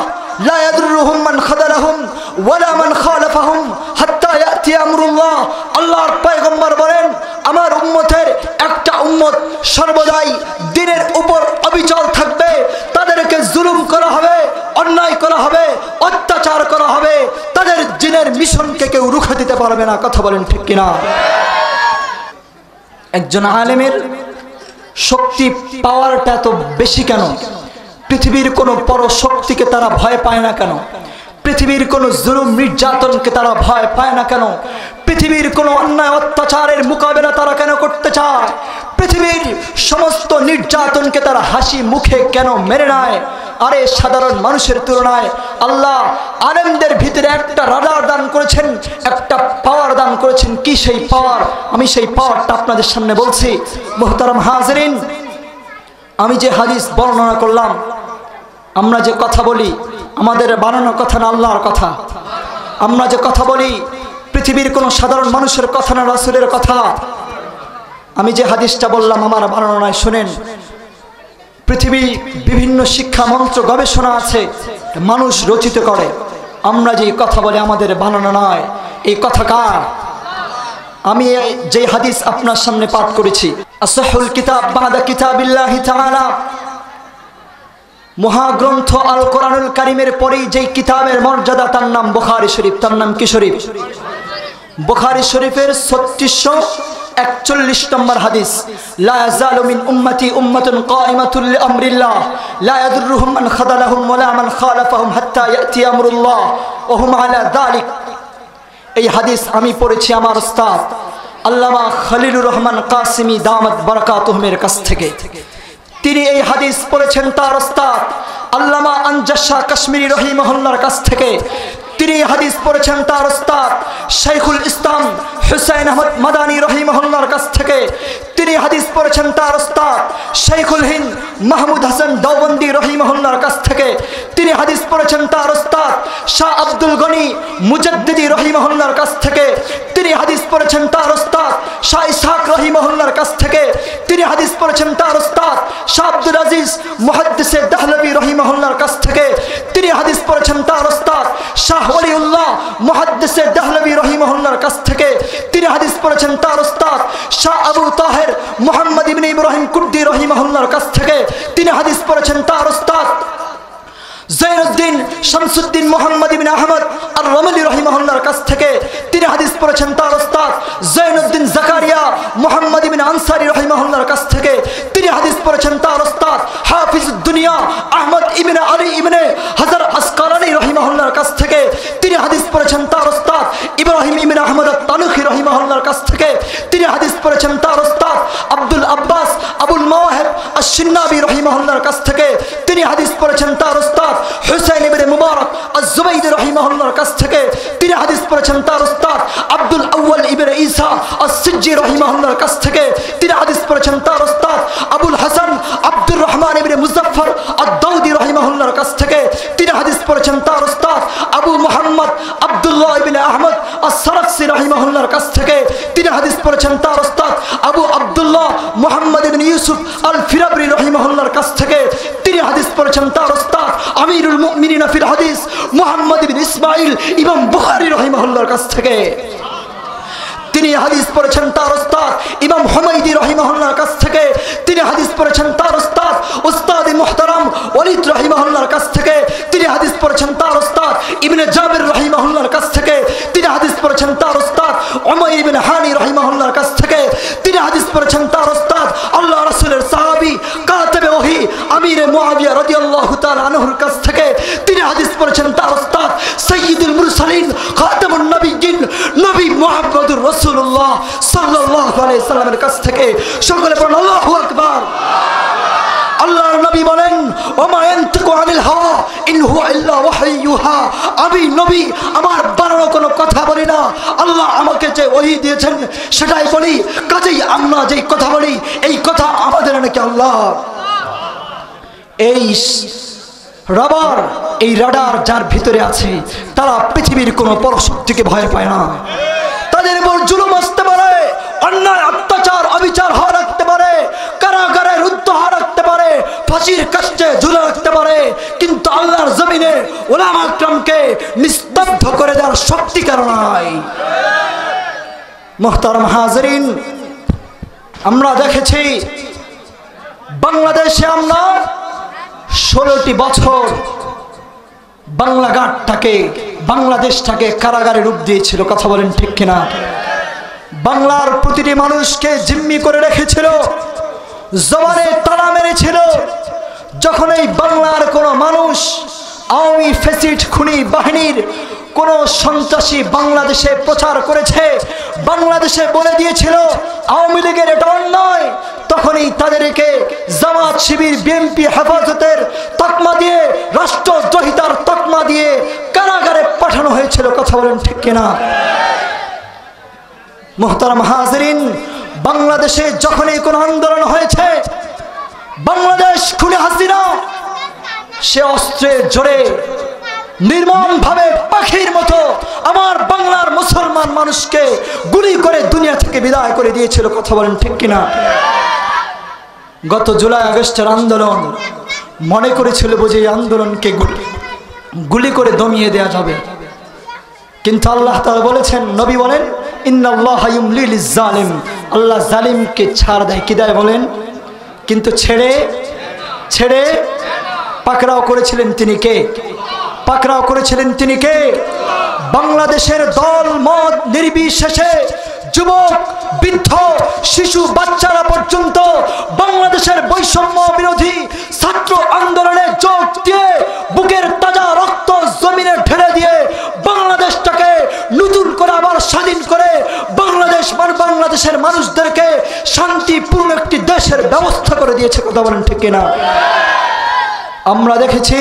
লা ইয়াদুররুহুম মান খাযালাহুম ওয়ালা মান খালাফাহুম হাত্তা ইয়াতি আমরুল্লাহ। আল্লাহর পয়গম্বর বলেন, আমার উম্মতের একটা উম্মত সর্বদাই দ্বীনের উপর অবিচল থাকবে, তাদেরকে জুলুম করা হবে, অন্যায় করা হবে, অত্যাচার করা হবে, তাদের দ্বীনের মিশনকে কেউ রুখে দিতে পারবে না। কথা বলেন ঠিক কিনা? একজন আলেমের শক্তি পাওয়ারটা এত বেশি কেন? পৃথিবীর কোন পরশক্তিকে তারা ভয় পায় না কেন? পৃথিবীর কোন জুলুম নির্যাতনকে তারা ভয় পায় না কেন? পৃথিবীর কোন অন্যায় অত্যাচারের মোকাবেলা তারা কেন করতে চায়? পৃথিবীর সমস্ত নির্যাতনকে তারা হাসি মুখে কেন মেনে নেয়? আরে সাধারণ মানুষের তুলনায় আল্লাহ আলেমদের ভিতরে একটা রাডার দান করেছেন, একটা পাওয়ার দান করেছেন। কি সেই পাওয়ার? আমি সেই পাওয়ারটা আপনাদের সামনে বলছি। মুহতারাম হাজিরিন, আমি যে হাদিস বর্ণনা করলাম, আমরা যে কথা বলি আমাদের বানানো কথা না, আল্লাহর কথা। আমরা যে কথা বলি পৃথিবীর কোনো সাধারণ মানুষের কথা না, রাসূলের কথা। আমি যে হাদিসটা বললাম আমার বানানো নয়, শুনেন। পৃথিবী বিভিন্ন শিক্ষা মন্ত্র গবেষণা আছে, মানুষ রচিত করে। আমরা যে কথা বলি আমাদের বানানো নয়। এই কথা কার? আমি যে হাদিস আপনার সামনে পাঠ করেছি, আসহুল কিতাব বাদা কিতাবিল্লাহি তাআলা, মহাগ্রন্থ আল কোরআনুল কারীমের পরেই যেই কিতাবের মর্যাদা, তার নাম বুখারী শরীফ। তার নাম কি শরীফ? বুখারী শরীফের 3641 নম্বর হাদিস, লা ইয়াজালু মিন উম্মতি উম্মাতুন কাইমাতুন লিআমরিল্লাহ লা ইয়াদুররুহুম মান খাযালাহুম ওয়ালা মান খালাফাহুম হাত্তা ইয়াতি আমরুল্লাহ ওয়া হুম আলা যালিক। এই হাদিস আমি পড়েছি আমার উস্তাদ আল্লামা খলিলুর রহমান কাসিমি দামাত বারাকাতুহুমের কাছ থেকে। তিনি এই হাদিস পড়েছেন তার উস্তাদ আল্লামা আনজাস শাহ কাশ্মীরি রহিমাহুল্লাহর কাছ থেকে। তিনি এই হাদিস পড়েছেন তার উস্তাদ শাইখুল ইসলাম হুসাইন আহমদ মাদানী রহিমাহুল্লাহর কাছ থেকে। তিনি হাদিস পড়েছেন তার উস্তাদ শাইখুল হিন্দ মাহমুদ হাসান দেওবন্দি রহিমাহুল্লাহর কাছ থেকে। তিনি হাদিস পড়েছেন তার উস্তাদ শাহ আব্দুল গনি মুজাদ্দিদি রহিমাহুল্লাহর কাছ থেকে। তিনি হাদিস পড়েছেন তার উস্তাদ শাহ ইসহাক রহিমাহুল্লাহর কাছ থেকে। তিনি হাদিস পড়েছেন তার উস্তাদ শাহ আব্দুল আজিজ মুহাদ্দিসে দেহলভী রহিমাহুল্লাহর কাছ থেকে। তিনি হাদিস পড়েছেন তার উস্তাদ শাহ ওলিউল্লাহ মুহাদ্দিসে দেহলভী রহিমাহুল্লাহর কাছ থেকে। তিনি হাদিস পড়েছেন তার উস্তাদ শাহ আবু তাহের মুহাম্মদ ইবনে ইব্রাহিম কুর্দি রহিমাহুল্লাহর কাছ থেকে। তিনি হাদিস পড়েছেন তার উস্তাদ জৈনুদ্দিন শামসুদ্দিন মুহাম্মদ ইবনে আহমদ আর রমলি রহিমাহুল্লাহর কাছ থেকে। তিনি হাদিস পড়েছেন তার উস্তাদ জৈনুদ্দিন জাকারিয়া মুহাম্মদ ইবনে আনসারী রহিমাহুল্লাহর কাছ থেকে। তিনি হাদিস পড়েছেন তার উস্তাদ হাফিজুদ দুনিয়া আহমদ ইবনে আলী ইবনে হাজার আসকালানী রহিমাহুল্লাহর কাছ থেকে। তিনি হাদিস পড়েছেন তার উস্তাদ ইব্রাহিম ইবনে আহমদ আত-তানুখী রহিমাহুল্লাহর কাছ থেকে। তিনি হাদিস পড়েছেন তার উস্তাদ আব্দুল আব্বাস আবুল মাওয়াহিব আশ-শিন্নাবী রহিমাহুল্লাহর কাছ থেকে। তিনি হাদিস পড়েছেন তার উস্তাদ হুসাইন ইবনে মুবারক আজ-জুবাইদি রহিমাহুল্লাহর কাছ থেকে। তিনি হাদিস পড়েছেন তার উস্তাদ আব্দুল আউয়াল ইবনে ঈসা আস-সিজ্জি রহিমাহুল্লাহর কাছ থেকে। তিনি হাদিস পড়েছেন তার উস্তাদ আবুল হাসান আব্দুর রহমান ইবনে মুজাফফর আদ-দাউদি রহিমাহুল্লাহর কাছ থেকে। তিনি হাদিস পড়েছেন তার উস্তাদ আবু মুহাম্মদ আব্দুল্লাহ ইবনে আহমদ পড়েছেন তার উস্তাদ আবু আব্দুল্লাহ মুহাম্মদ ইবনে ইউসুফ আল ফিরাবরি রাহিমাহুল্লাহর কাছ থেকে। তিনি হাদিস পড়েছেন তার উস্তাদ আমিরুল মুমিনিন ফিল হাদিস মুহাম্মদ ইবনে ইসমাঈল ইমাম বুখারী রাহিমাহুল্লাহর কাছ থেকে। তিনি হাদিস পড়েছেন তার উস্তাদ ইমাম হুমায়দি রাহিমাহুল্লাহর কাছ থেকে। তিনি হাদিস পড়েছেন তার উস্তাদ উস্তাদ মুহতারাম ওয়ালিদ রাহিমাহুল্লাহর কাছ থেকে। তিনি হাদিস পড়েছেন তার উস্তাদ ইবনে জাবির রাহিমাহুল্লাহর কাছ থেকে। তিনি হাদিস পড়েছেন তার উস্তাদ উমাইর ইবনে হানি রাহিমাহুল্লাহর কাছ থেকে। তিনি হাদিস পড়েছেন তার উস্তাদ আল্লাহ রাসূলের সাহাবী কাতিবে ওহী আমির মুআবিয়া রাদিয়াল্লাহু তাআলা আনহুর কাছ থেকে। তিনি হাদিস পড়েছেন তার উস্তাদ সাইয়্যিদুল মুরসালিন খাতামুন নবিয়্যিন নবী মুহাম্মদুর রাসূলুল্লাহ সাল্লাল্লাহু আলাইহি সাল্লামের কাছ থেকে। সকলে বলুন আল্লাহু আকবার। আল্লাহর নবী বলেন ওমা ইয়ানতিকু আনিল হাওয়া ইন হুয়া ইল্লা ওয়াহয়ুহা। আমি নবী আমার বানানো কোনো কথা বলি না, আল্লাহ আমাকে যে ওহী দিয়েছেন সেটাই বলি। কাজেই আমরা যেই কথা বলি এই কথা আমাদের নাকি আল্লাহ। এই রাবার এই রাডার যার ভিতরে আছে তারা পৃথিবীর কোনো পরশক্তিকে ভয় পায় না। তাদের উপর জুলুম আসতে পারে, অন্যায় অত্যাচার অবিচার হওয়া রাখতে পারে, কারাগারে রুদ্ধ হওয়া রাখতে পারে, ফাঁসির কাস্টে ঝুলে রাখতে পারে, কিন্তু আল্লাহর জমিনে উলামা ইকরামকে নিস্তব্ধ করে দেওয়ার শক্তি কারো নাই। মুহতারাম হাজিরিন, আমরা দেখেছি বাংলাদেশে আমরা 16টি বছর বাংলাদেশটাকে কারাগারে রূপ দিয়েছিল। কথা বলেন ঠিক কিনা? বাংলার প্রতিটি মানুষকে জিম্মি করে রেখেছিল, জবানে তালা মেরেছিল। যখন এই বাংলার কোনো মানুষ আওয়ামী ফ্যাসিস্ট খুনি বাহিনীর কোন সন্ত্রাসী বাংলাদেশে প্রচার করেছে, বাংলাদেশে বলে দিয়েছিল আওয়ামী লীগের এটা অন্যায়, তখনই তাদেরকে জামাত শিবির বিএনপি হেফাজতের তকমা দিয়ে, রাষ্ট্রদ্রোহিতার তকমা দিয়ে কারাগারে পাঠানো হয়েছিল। কথা বলেন ঠিক কিনা? মুহতারাম হাজিরিন, বাংলাদেশে যখনই কোনো আন্দোলন হয়েছে, বাংলাদেশ খুনি হাসিনা সে অস্ত্রের জোরে নির্মমভাবে পাখির মতো আমার বাংলার মুসলমান মানুষকে গুলি করে দুনিয়া থেকে বিদায় করে দিয়েছিল। কথা বলেন ঠিক কিনা? গত জুলাই আগস্টের আন্দোলন মনে করেছিল বুঝে এই আন্দোলনকে গুলি করে দমিয়ে দেওয়া যাবে, কিন্তু আল্লাহ তাআলা বলেছেন, নবী বলেন ইন্নাল্লাহা ইউমলি লিজ-জালিম, আল্লাহ জালিমকে ছাড় দেয়। কি দেয় বলেন? কিন্তু ছেড়ে পাকড়াও করেছিলেন তিনি কে? পাকড়াও করেছিলেন তিনি কে? বাংলাদেশের দল মত নির্বিশেষে যুবক বৃদ্ধ শিশু বাচ্চারা পর্যন্ত বাংলাদেশের বৈষম্য বিরোধী ছাত্র আন্দোলনে যোগ দিয়ে বুকের তাজা রক্ত জমিনে ঢেলে দিয়ে বাংলাদেশটাকে নতুন করে আবার স্বাধীন করে বাংলাদেশের মানুষদেরকে শান্তিপূর্ণ একটি দেশের ব্যবস্থা করে দিয়েছে। কথা বলেন ঠিক কিনা? আমরা দেখেছি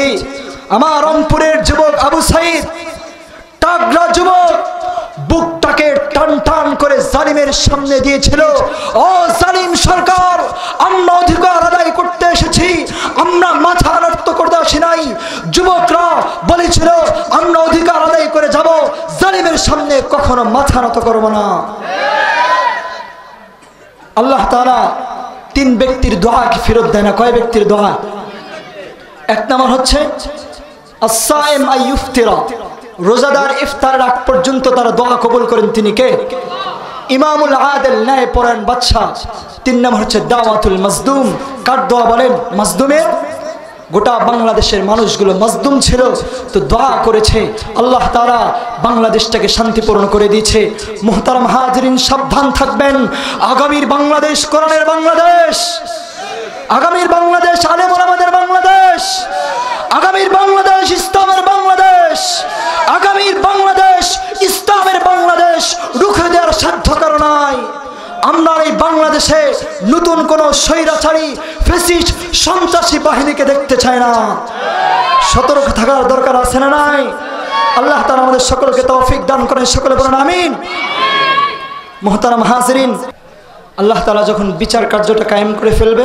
আমার রংপুরের যুবক আবু সাইদ, টাগরা যুবক, বুকটাকে টান টান করে জালিমের সামনে দিয়েছিল, ও জালিম সরকার, আমরা অধিকার আদায় করতে এসেছি, আমরা মাথা নত করতে আসি নাই। যুবকরা বলেছিল আমরা অধিকার আদায় করে যাব, জালিমের সামনে কখনো মাথা নত করব না। আল্লাহ তাআলা 3 ব্যক্তির দোয়াকে ফেরত দেয় না। কয় ব্যক্তির দোয়া? এক নম্বর হচ্ছে as-সাইম আইয়ুফতিরা, রোজাদার ইফতারের আগ পর্যন্ত তারা দোয়া কবুল করেন। তিনি কে? ইমামুল আদিল, ন্যায় পরায়ণ বাদশা। 3 নম্বর হচ্ছে দাওয়াতুল মাজলুম। কার দোয়া বলেন? মাজলুমের। গোটা বাংলাদেশের মানুষগুলো মাজলুম ছিল, তো দোয়া করেছে, আল্লাহ তাআলা বাংলাদেশটাকে শান্তিপূর্ণ করে দিয়েছে। মুহতারাম হাজিরিন, সাবধান থাকবেন। আগামীর বাংলাদেশ কোরআনের বাংলাদেশ, আগামীর বাংলাদেশ আলেম ওলামাদের বাংলাদেশ, আগামীর বাংলাদেশ ইসলামের বাংলাদেশ, আগামীর বাংলাদেশ ইসলামের বাংলাদেশ রুখে দেওয়ার সাধ্য কারো নাই। আমরা এই বাংলাদেশে নতুন কোন স্বৈরাচারী ফ্যাসিস্ট সন্ত্রাসী বাহিনীকে দেখতে চাই না। সতর্ক থাকার দরকার আছে না নাই? আল্লাহ তাআলা আমাদের সকলকে তৌফিক দান করেন। সকলে বলেন আমিন। মুহতারাম হাজিরিন, আল্লাহ তাআলা যখন বিচার কার্যটা কায়েম করে ফেলবে,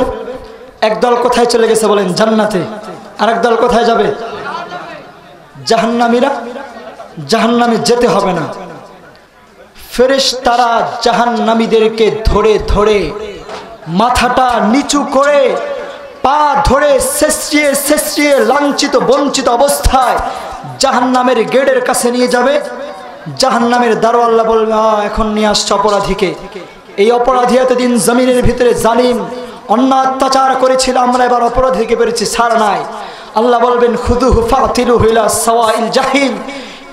একদল কোথায় চলে গেছে বলেন? জান্নাতে। আরেক দল কোথায় যাবে? জাহান্নামীরা জাহান্নামে যেতে হবে না, ফেরেশতারা জাহান্নামীদেরকে ধরে ধরে মাথাটা নিচু করে পা ধরে শেষিয়ে লাঞ্ছিত বঞ্চিত অবস্থায় জাহান্নামের গেটের কাছে নিয়ে যাবে। জাহান্নামের দারোয়াল্লা বলবে, এখন নিয়ে আসছে অপরাধীকে। এই অপরাধী এতদিন জমিনের ভিতরে জালিম অন্যায় অত্যাচার করেছিল, আমরা এবার অপরাধীকে পেরেছি, ছাড় নাই। আল্লাহ বলবেন, খুদুহু ফাতিলুহু ইলা সাওয়াইল জাহিম।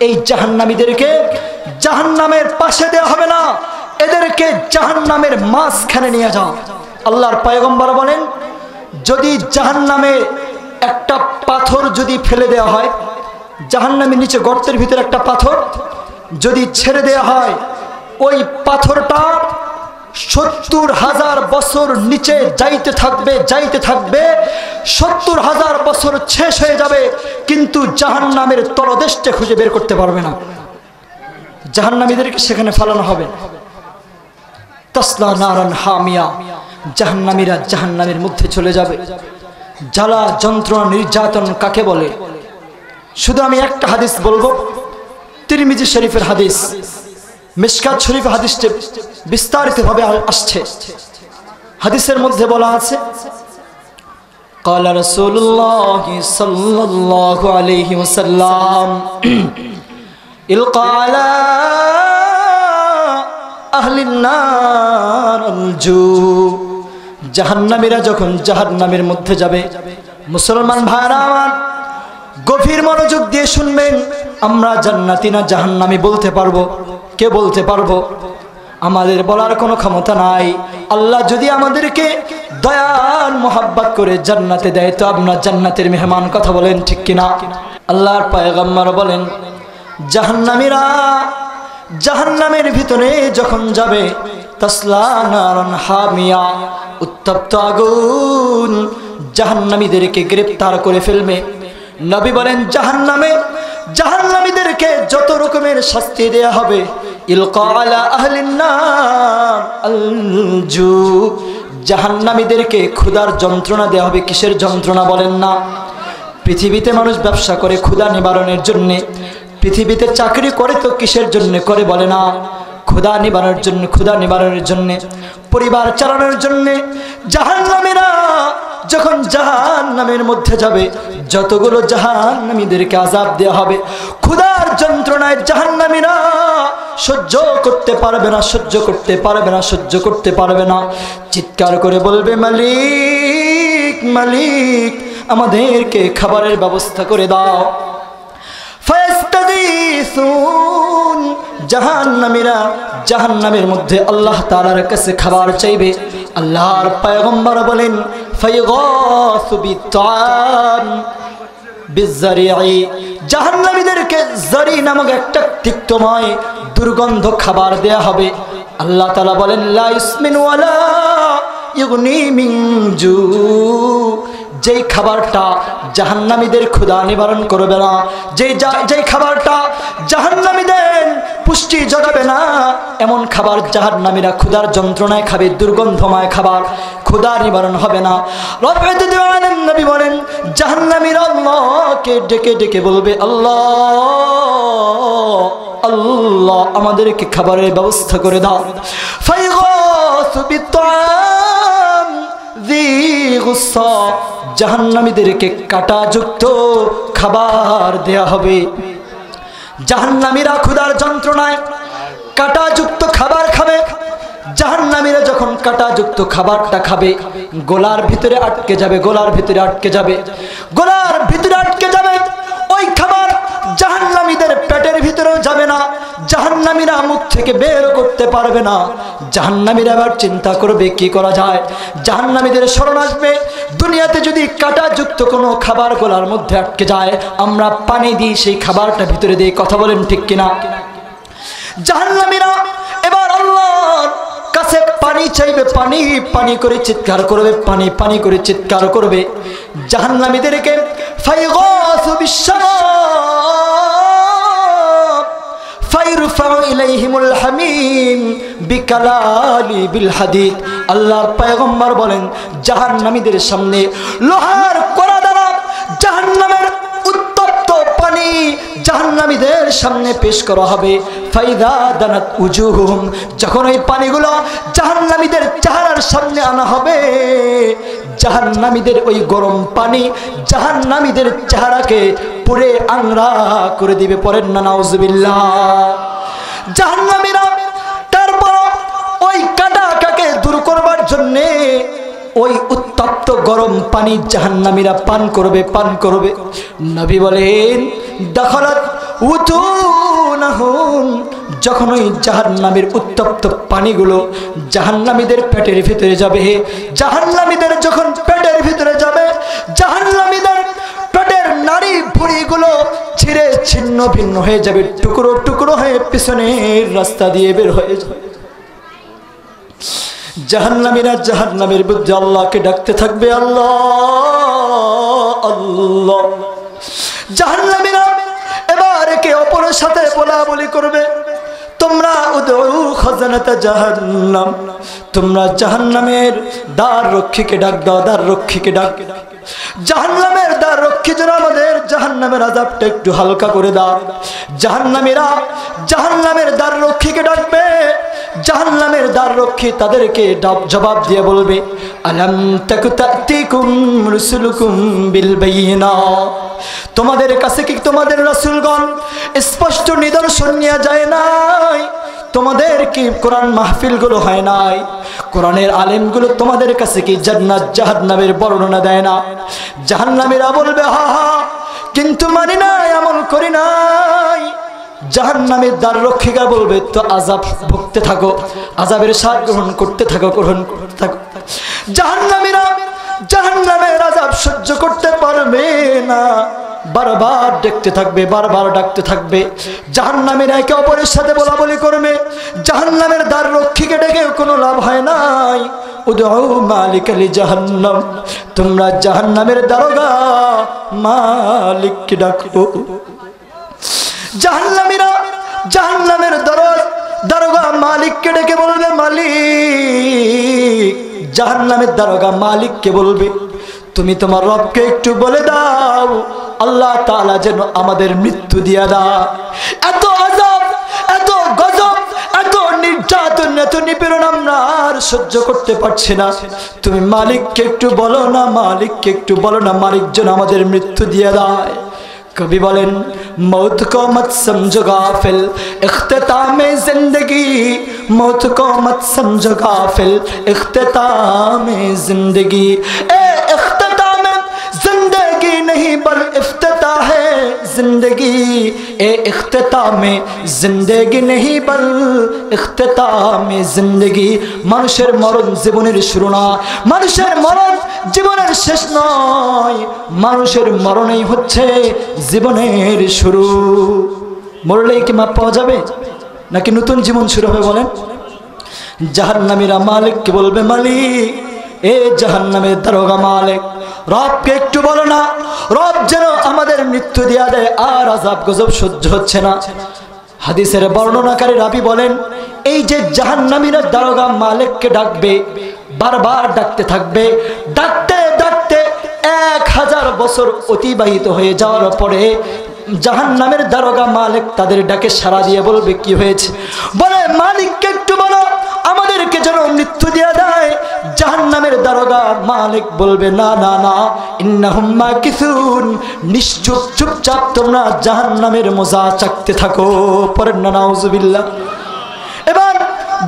এই জাহান্নামীদেরকে জাহান্নামের পাশে দেওয়া হবে না, এদেরকে জাহান্নামের মাঝখানে নিয়ে যাও। আল্লাহর পয়গম্বর বলেন, যদি জাহান্নামে একটা পাথর যদি ফেলে দেওয়া হয়, জাহান্নামের নিচে গর্তের ভিতরে একটা পাথর যদি ছেড়ে দেওয়া হয়, ওই পাথরটা 70,000 বছর নিচে যাইতে থাকবে 70,000 বছর শেষ হয়ে যাবে, কিন্তু জাহান্নামের তলদেশটা খুঁজে বের করতে পারবে না। জাহান্নামীদেরকে সেখানে ফেলানো হবে। তাসলা নারান হামিয়া, জাহান্নামীরা জাহান্নামের মধ্যে চলে যাবে। জ্বালা যন্ত্রণা নির্যাতন কাকে বলে? শুধু আমি একটা হাদিস বলবো, তিরমিজি শরীফের হাদিস, মিশকাত শরীফ হাদিসটি বিস্তারিতভাবে আসছে। হাদিসের মধ্যে বলা আছে, قال رسول الله صلى الله عليه وسلم القى على اهل النار الجوع। জাহান্নামীরা যখন জাহান্নামের মধ্যে যাবে, মুসলমান ভাইরা আমার গভীর মনোযোগ দিয়ে শুনবেন। আমরা জান্নাতি না জাহান্নামী বলতে পারবো? কে বলতে পারবো? আমাদের বলার কোনো ক্ষমতা নাই। আল্লাহ যদি আমাদেরকে দয়ার মোহাব্বত করে জান্নাতে দেয়, তো আমরা জান্নাতের মেহমান। কথা বলেন ঠিক কিনা? আল্লাহর পয়গম্বর বলেন, জাহান্নামীরা জাহান্নামের ভিতরে যখন যাবে, তাসলা নারান হামিয়া, উত্তপ্ত আগুন জাহান্নামীদেরকে গ্রেফতার করে ফেলবে। নবী বলেন, জাহান্নামীদেরকে যত রকমের শাস্তি দেয়া হবে, ইলকা আলা আহলিন নার আলজু, জাহান্নামীদেরকে ক্ষুধার যন্ত্রণা দেয়া হবে। কিসের যন্ত্রণা বলেন না? পৃথিবীতে মানুষ ব্যবসা করে ক্ষুধা নিবারণের জন্য, পৃথিবীতে চাকরি করে তো কিসের জন্য করে বলে না? ক্ষুধা নিবারণের জন্য, পরিবার চালানোর জন্য। জাহান্নামীরা যখন জাহান্নামের মধ্যে যাবে, যতগুলো জাহান্নামীদেরকে আযাব দেওয়া হবে, ক্ষুধার যন্ত্রণায় জাহান্নামীরা সহ্য করতে পারবে না। চিৎকার করে বলবে, মালিক মালিক, আমাদেরকে খাবারের ব্যবস্থা করে দাও। ফায়াস্তাগীসুন, জাহান্নামীরা জাহান্নামের মধ্যে আল্লাহ তাআলার কাছে খাবার চাইবে। আল্লাহর পয়গম্বর বলেন, ফায়গাসু বিতাম বিজারিই, জাহান্নামীদেরকে জারি নামক একটা তিক্তময় দুর্গন্ধ খাবার দেয়া হবে। আল্লাহ তাআলা বলেন, লা ইসমিন ওয়ালা ইগনি মিন জু, যেই খাবারটা জাহান্নামীদের ক্ষুধা নিবারণ করবে না, যেই খাবারটা জাহান্নামীদের পুষ্টি যোগাবে না, এমন খাবার জাহান্নামীরা ক্ষুধার যন্ত্রণায় খাবে। দুর্গন্ধময় খাবার, ক্ষুধা নিবারণ হবে না। নবী বলেন, জাহান্নামীরা আল্লাহকে ডেকে ডেকে বলবে, আল্লাহ আল্লাহ, আমাদেরকে খাবারের ব্যবস্থা করে দাও। ফায়গাসু বিতাম যী গুসা, জাহান্নামীদেরকে কাঁটাযুক্ত খাবার দেয়া হবে। জাহান্নামীরা ক্ষুধার যন্ত্রণায় কাঁটাযুক্ত খাবার খাবে। জাহান্নামীরা যখন কাঁটাযুক্ত খাবারটা খাবে, গলার ভিতরে আটকে যাবে। ওই খাবার জাহান্নামীদের পেটের ভিতরেও যাবে না, জাহান্নামীরা মুখ থেকে বের করতে পারবে না। জাহান্নামীরা আবার চিন্তা করবে কি করা যায়। জাহান্নামীদের স্মরণ আসবে, দুনিয়াতে যদি কাঁটাযুক্ত কোনো খাবার গলার মধ্যে আটকে যায়, আমরা পানি দিই, সেই খাবারটা ভিতরে দিই। কথা বলেন ঠিক কিনা? জাহান্নামীরা এবার আল্লাহর কাছে পানি চাইবে, পানি পানি করে চিৎকার করবে, পানি করে চিৎকার করবে। জাহান্নামীদেরকে ফায়গাসু বিশরাব ফায়রফাউ ইলাইহিমুল হামিম বিকালালি বিল হাদিদ। আল্লাহর পয়গম্বর বলেন, জাহান্নামীদের সামনে লোহার কড়া দ্বারা জাহান্নামের উত্তপ্ত পানি জাহান্নামীদের সামনে পেশ করা হবে। ফাইদা দানাত উজুহুম, যখন ওই পানিগুলো জাহান্নামীদের চেহারার সামনে আনা হবে, জাহান্নামীদের ওই গরম পানি জাহান্নামীদের চেহারাকে পুরে আংরা করে দিবে। পড়েন না নাউজুবিল্লাহ। জাহান্নামীরা তারপর ওই কাটাকে দূর করবার জন্যে ওই উত্তপ্ত গরম পানি জাহান্নামীরা পান করবে। নবী বলেন দাখালাত উতুনাহুম, যখন ওই জাহান্নামের উত্তপ্ত পানিগুলো জাহান্নামীদের পেটের ভিতরে যাবে, জাহান্নামীদের যখন পেটের ভিতরে যাবে, জাহান্নামীদের পেটের নারী ভুঁড়িগুলো ছিঁড়ে ছিন্ন ভিন্ন হয়ে যাবে, টুকরো টুকরো হয়ে পিছনের রাস্তা দিয়ে বের হয়ে যাবে। জাহান্নামীরা জাহান্নামের বিরুদ্ধে আল্লাহকে ডাকতে থাকবে, আল্লাহ আল্লাহ। জাহান্নামীরা এবার একে অপরের সাথে বলাবলি করবে, তোমরা উদউ খাজানাতা জাহান্নাম, তোমরা জাহান্নামের দ্বার রক্ষীকে ডাক দাও, দ্বার রক্ষীকে ডাক। জাহান্নামের দ্বার রক্ষী যেন আমাদের জাহান্নামের আযাবটা একটু হালকা করে দাও। জাহান্নামীরা জাহান্নামের দ্বার রক্ষীকে ডাকবে, জাহান্নামের দ্বার রক্ষী তাদেরকে জবাব দিয়ে বলবে, আলাম তাকু তাতিকুম রুসুলুকুম বিল বাইয়িনাত, তোমাদের কাছে কি তোমাদের রাসূলগণ স্পষ্ট নিদর্শন নিয়ে যায় নাই? তোমাদের কি কোরআন মাহফিলগুলো হয় নাই? কোরআনের আলেমগুলো তোমাদের কাছে কি জান্নাত জাহান্নামের বর্ণনা দেয় না? জাহান্নামীরা বলবে, হা হা, কিন্তু মানি নাই, আমল করি নাই। জাহান্নামের দ্বার রক্ষীরা বলবে, তো আযাব ভুগতে থাকো, আযাবের স্বাদ গ্রহণ করতে থাকো, গ্রহণ করতে থাকো। জাহান্নামীরা জাহান্নামের আযাব সহ্য করতে পারবে না, বারবার ডাকতে থাকবে, বারবার ডাকতে থাকবে। জাহান্নামীরা একে অপরের সাথে বলাবলি করবে, জাহান্নামের দ্বার রক্ষীকে ডেকে কোনো লাভ হয় নাই। উদউ মালিকাল জাহান্নাম, তোমরা জাহান্নামের দারোগা মালিককে ডাকো। জাহান্নামীরা জাহান্নামের দারোগা মালিককে ডেকে বলবে, মালিক। জাহান্নামের দারোগা মালিককে বলবে, তুমি তোমার রবকে একটু বলে দাও আল্লাহ তাআলা যেন আমাদের মৃত্যু দিয়া দাও। এত আযাব, এত গজব, এত নির্যাতন, এত নিপীড়ন আমরা আর সহ্য করতে পারছি না। তুমি মালিককে একটু বলো না, মালিককে একটু বলো না, মালিক যেন আমাদের মৃত্যু দিয়া দেয়। कभी बोलें मौत को मत समझो गाफिल इख्तिताम जिंदगी, मौत को मत समझो गाफिल इख्तिताम जिंदगी। ए इख्तिताम जिंदगी नहीं बल इफ्तिता है जिंदगी, ए इख्तिताम जिंदगी नहीं बल इख्तिताम जिंदगी। মানুষের মরণ জীবনের শুরু না, মানুষের মরণ জীবনের শেষ নয়, মানুষের মরণই হচ্ছে জীবনের শুরু। মরলেই কি মাপ পাওয়া যাবে নাকি নতুন জীবন শুরু হবে? বলেন। জাহান্নামীরা মালিককে বলবে, মালিক, এ জাহান্নামের দারোগা মালিক, রবকে একটু বলো না, রব যেন আমাদের মৃত্যু দিয়া দেয়, আর আযাব গজব সহ্য হচ্ছে না। হাদিসের বর্ণনাকারী রাবী বলেন, এই যে জাহান্নামীরা দারোগা মালিককে ডাকবে, বারবার ডাকতে থাকবে, ডাকতে ডাকতে 1000 বছর অতিবাহিত হয়ে যাওয়ার পরে জাহান্নামের দারোগা মালিক তাদের ডাকে সাড়া দিয়ে বলবে, কি হয়েছে? বলে, মালিককে একটু বলো আমাদেরকে যেন মৃত্যু দিয়ে দেয়। জাহান্নামের দারোগা মালিক বলবে, না না না, ইন্নাহুম মাকিসুন, নিশ্চুপ চুপচাপ তোমরা জাহান্নামের মজা চাকতে থাকো। পড়েন না নাউজুবিল্লাহ। এবার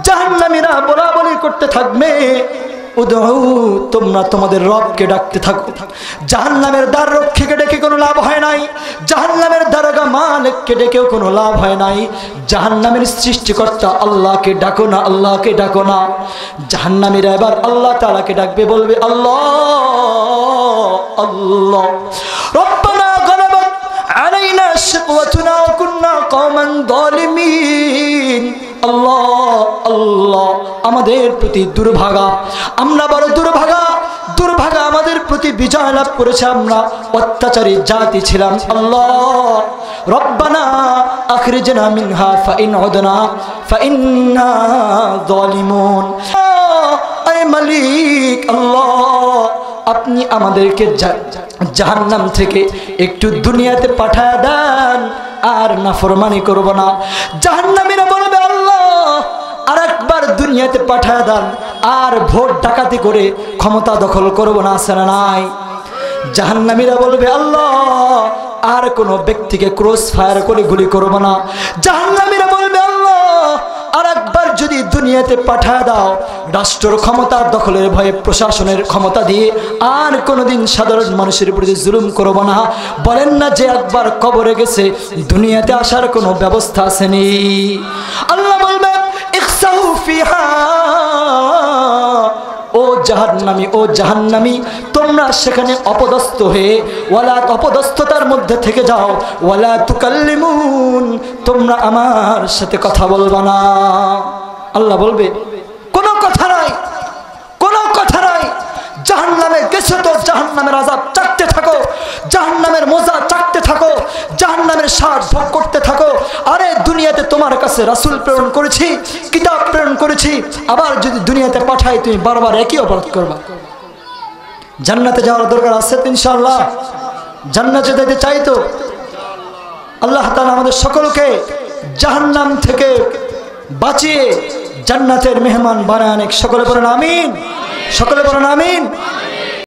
জাহান্নামীরা বলাবলি করতে থাকবে, উদউ, তোমরা তোমাদের রবকে ডাকতে থাকো। জাহান্নামের দ্বার রক্ষীকে ডেকে কোনো লাভ হয় নাই, জাহান্নামের দারোগা মালিককে ডেকেও কোনো লাভ হয় নাই। জাহান্নামের সৃষ্টিকর্তা আল্লাহকে ডাকো না, আল্লাহকে ডাকো না। জাহান্নামীরা এবার আল্লাহ তাআলাকে ডাকবে, বলবে, আল্লাহ আল্লাহ, রব্বানা গালাবাত আলাইনা শিকওয়াতুনা ওয়া কুন্না কওমান যালিমিন। আল্লাহ আল্লাহ, আমাদের প্রতি দুর্ভাগা, আমরা বড় দুর্ভাগা, দুর্ভাগা আমাদের প্রতি বিজয় লাভ করেছে, আমরা অত্যাচারী জাতি ছিলাম। আল্লাহ রব্বানা আখরিজনা মিনহা ফাইন উদনা ফাইন্না যালিমুন। আয় মালিক আল্লাহ, আপনি আমাদেরকে জাহান্নাম থেকে একটু দুনিয়াতে পাঠায় দেন, আর নাফরমানি করব না। জাহান্নামীরা বলবে আল্লাহ আরেকবার দুনিয়াতে পাঠায় দেন, আর ভোট ডাকাতি করে ক্ষমতা দখল করব না, আছে না নাই? জাহান্নামীরা বলবে আল্লাহ আর কোনো ব্যক্তিকে ক্রস ফায়ার করে গুলি করব না। জাহান্নামীরা বলবে আল্লাহ আরেকবার যদি দুনিয়াতে পাঠায় দাও, রাষ্ট্রের ক্ষমতা দখলের ভয়ে প্রশাসনের ক্ষমতা দিয়ে আর কোনোদিন সাধারণ মানুষের প্রতি জুলুম করব না। বলেন না যে একবার কবরে গেছে দুনিয়াতে আসার কোনো ব্যবস্থা আসেনি। আল্লাহ বলবে ইখসাউ ফিহা, ও জাহান্নামী, ও জাহান্নামী, তোমরা সেখানে অপদস্থ হয়ে ওয়ালা অপদস্থতার মধ্যে থেকে যাও, ওয়ালা তুকাল্লিমুন, তোমরা আমার সাথে কথা বলবা না। আল্লাহ বলবে কোনো কথা নাই, কোনো কথা নাই। জাহান্নামে গেছো তো জাহান্নামের আযাব চাকতে থাকো, জাহান্নামের মজা চাকতে থাকো, জাহান্নামের স্বাদ ভোগ করতে থাকো। আরে দুনিয়াতে তোমার কাছে রাসূল প্রেরণ করেছি, কিতাব প্রেরণ করেছি, আবার যদি দুনিয়াতে পাঠাই তুমি বারবার একই অপরাধ করবা। জান্নাতে যাওয়ার দরকার আছে তো ইনশাআল্লাহ? জান্নাতে যেতে চাই তো? আল্লাহ তাআলা আমাদের সকলকে জাহান্নাম থেকে বাঁচিয়ে জান্নাতের মেহমান বানায়। সকলে বলেন আমিন, সকলে বলেন আমিন।